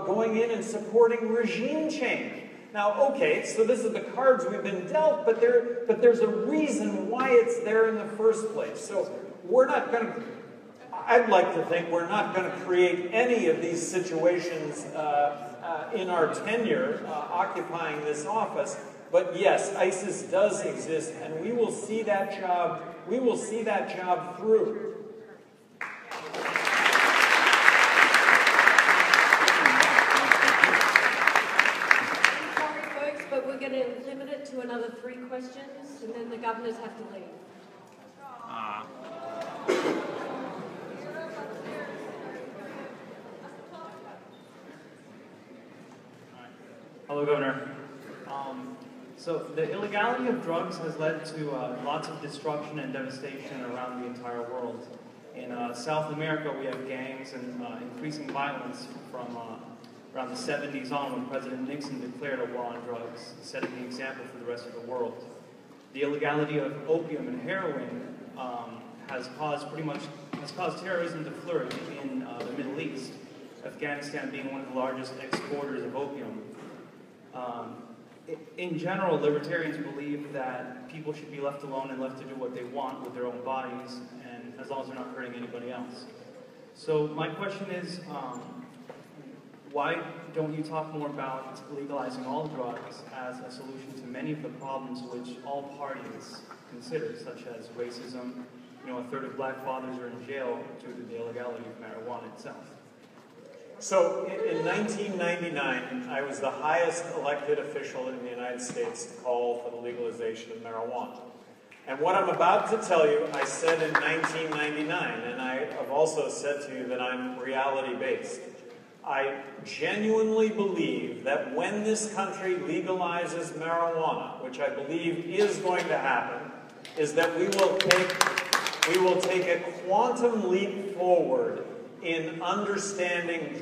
going in and supporting regime change. Now, okay, so this is the cards we've been dealt, but there's a reason why it's there in the first place. So we're not going to, I'd like to think we're not going to create any of these situations in our tenure occupying this office. But yes, ISIS does exist, and we will see that job through. But we're going to limit it to another 3 questions, and then the governors have to leave. Hello, Governor. So the illegality of drugs has led to lots of destruction and devastation around the entire world. In South America, we have gangs and increasing violence from around the 70s on, when President Nixon declared a war on drugs, setting the example for the rest of the world. The illegality of opium and heroin has caused terrorism to flourish in the Middle East, Afghanistan being one of the largest exporters of opium. In general, libertarians believe that people should be left alone and left to do what they want with their own bodies, and as long as they're not hurting anybody else. So my question is, why don't you talk more about legalizing all drugs as a solution to many of the problems which all parties consider, such as racism? You know, 1/3 of black fathers are in jail due to the illegality of marijuana itself. So in 1999, I was the highest elected official in the United States to call for the legalization of marijuana. And what I'm about to tell you, I said in 1999, and I have also said to you that I'm reality-based. I genuinely believe that when this country legalizes marijuana, which I believe is going to happen, is that we will take a quantum leap forward in understanding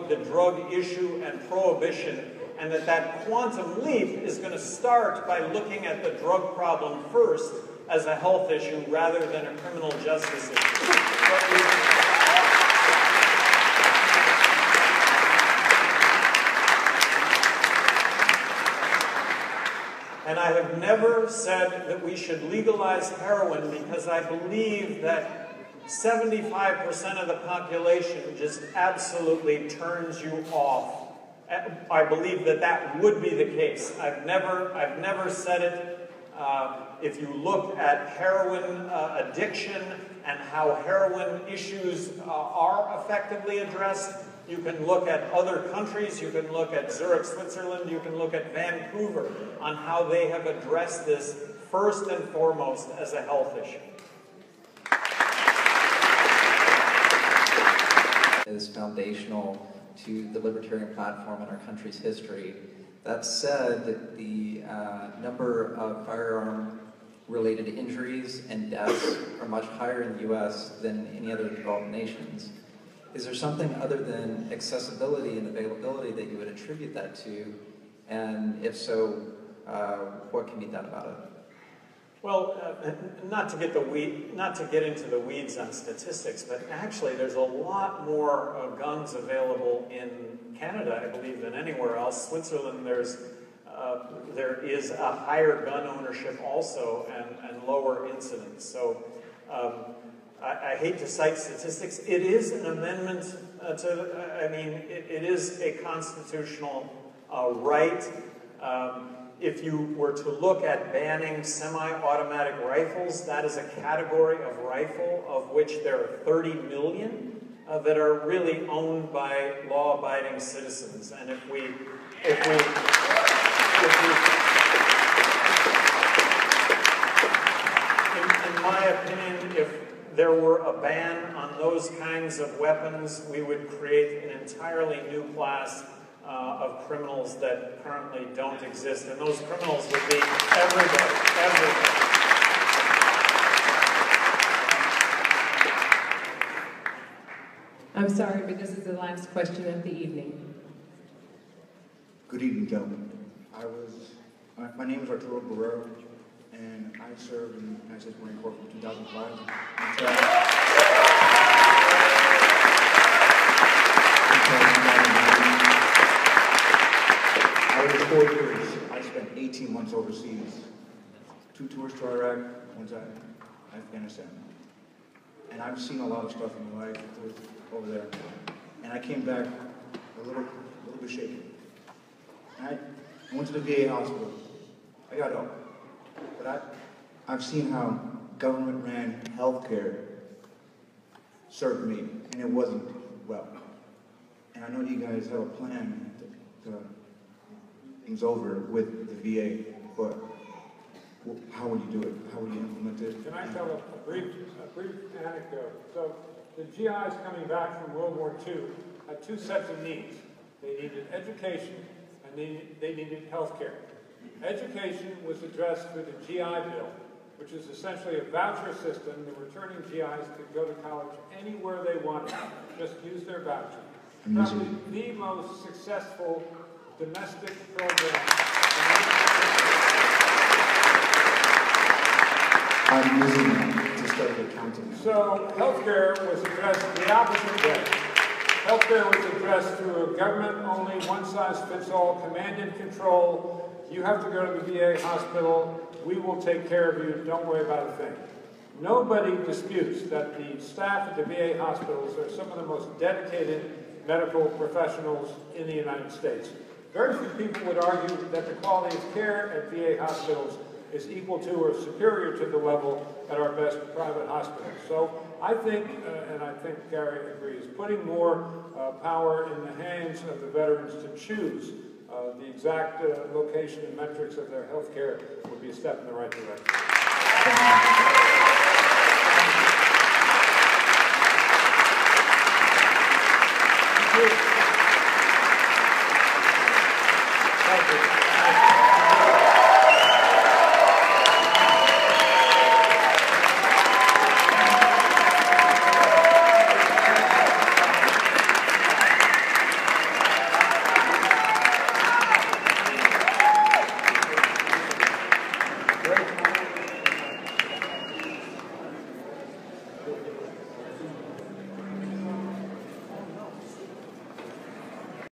the drug issue and prohibition, and that quantum leap is going to start by looking at the drug problem first as a health issue rather than a criminal justice issue. And I have never said that we should legalize heroin because I believe that 75% of the population just absolutely turns you off. I believe that that would be the case. I've never said it. If you look at heroin addiction and how heroin issues are effectively addressed, you can look at other countries, you can look at Zurich, Switzerland, you can look at Vancouver on how they have addressed this first and foremost as a health issue. Is foundational to the libertarian platform in our country's history That said, the number of firearm-related injuries and deaths are much higher in the U.S. than any other developed nations. Is there something other than accessibility and availability that you would attribute that to? And if so, what can be done about it? Well, not to get into the weeds on statistics, but actually there's a lot more guns available in Canada, I believe, than anywhere else. Switzerland, there is a higher gun ownership also and lower incidence. So I hate to cite statistics. It is an amendment it is a constitutional right. If you were to look at banning semi-automatic rifles, that is a category of rifle of which there are 30 million that are really owned by law-abiding citizens. And in my opinion, if there were a ban on those kinds of weapons, we would create an entirely new class of criminals that currently don't exist, and those criminals would be everybody. I'm sorry, but this is the last question of the evening. Good evening, gentlemen. My name is U.S.Terros, and I served in the United States Marine Corps from 2005 I was 4 years. I spent 18 months overseas. 2 tours to Iraq, 1 time Afghanistan. And I've seen a lot of stuff in my life over there. And I came back a little bit shaken. And I went to the VA hospital. I got help. But I've seen how government-ran healthcare served me, and it wasn't well. And I know you guys have a plan to things over with the VA, but how would you do it? How would you implement it? Can I tell a brief anecdote? So the GIs coming back from World War II had 2 sets of needs. They needed education and they needed health care. Education was addressed through the GI Bill, which is essentially a voucher system. The returning GIs could go to college anywhere they wanted, just use their voucher. Probably the most successful domestic program. I'm using that to study accounting. So healthcare was addressed the opposite way. Healthcare was addressed through a government-only, one-size-fits-all, command and control. You have to go to the VA hospital. We will take care of you. Don't worry about a thing. Nobody disputes that the staff at the VA hospitals are some of the most dedicated medical professionals in the United States. Very few people would argue that the quality of care at VA hospitals is equal to or superior to the level at our best private hospitals. So I think, and I think Gary agrees, putting more power in the hands of the veterans to choose the exact location and metrics of their health care would be a step in the right direction.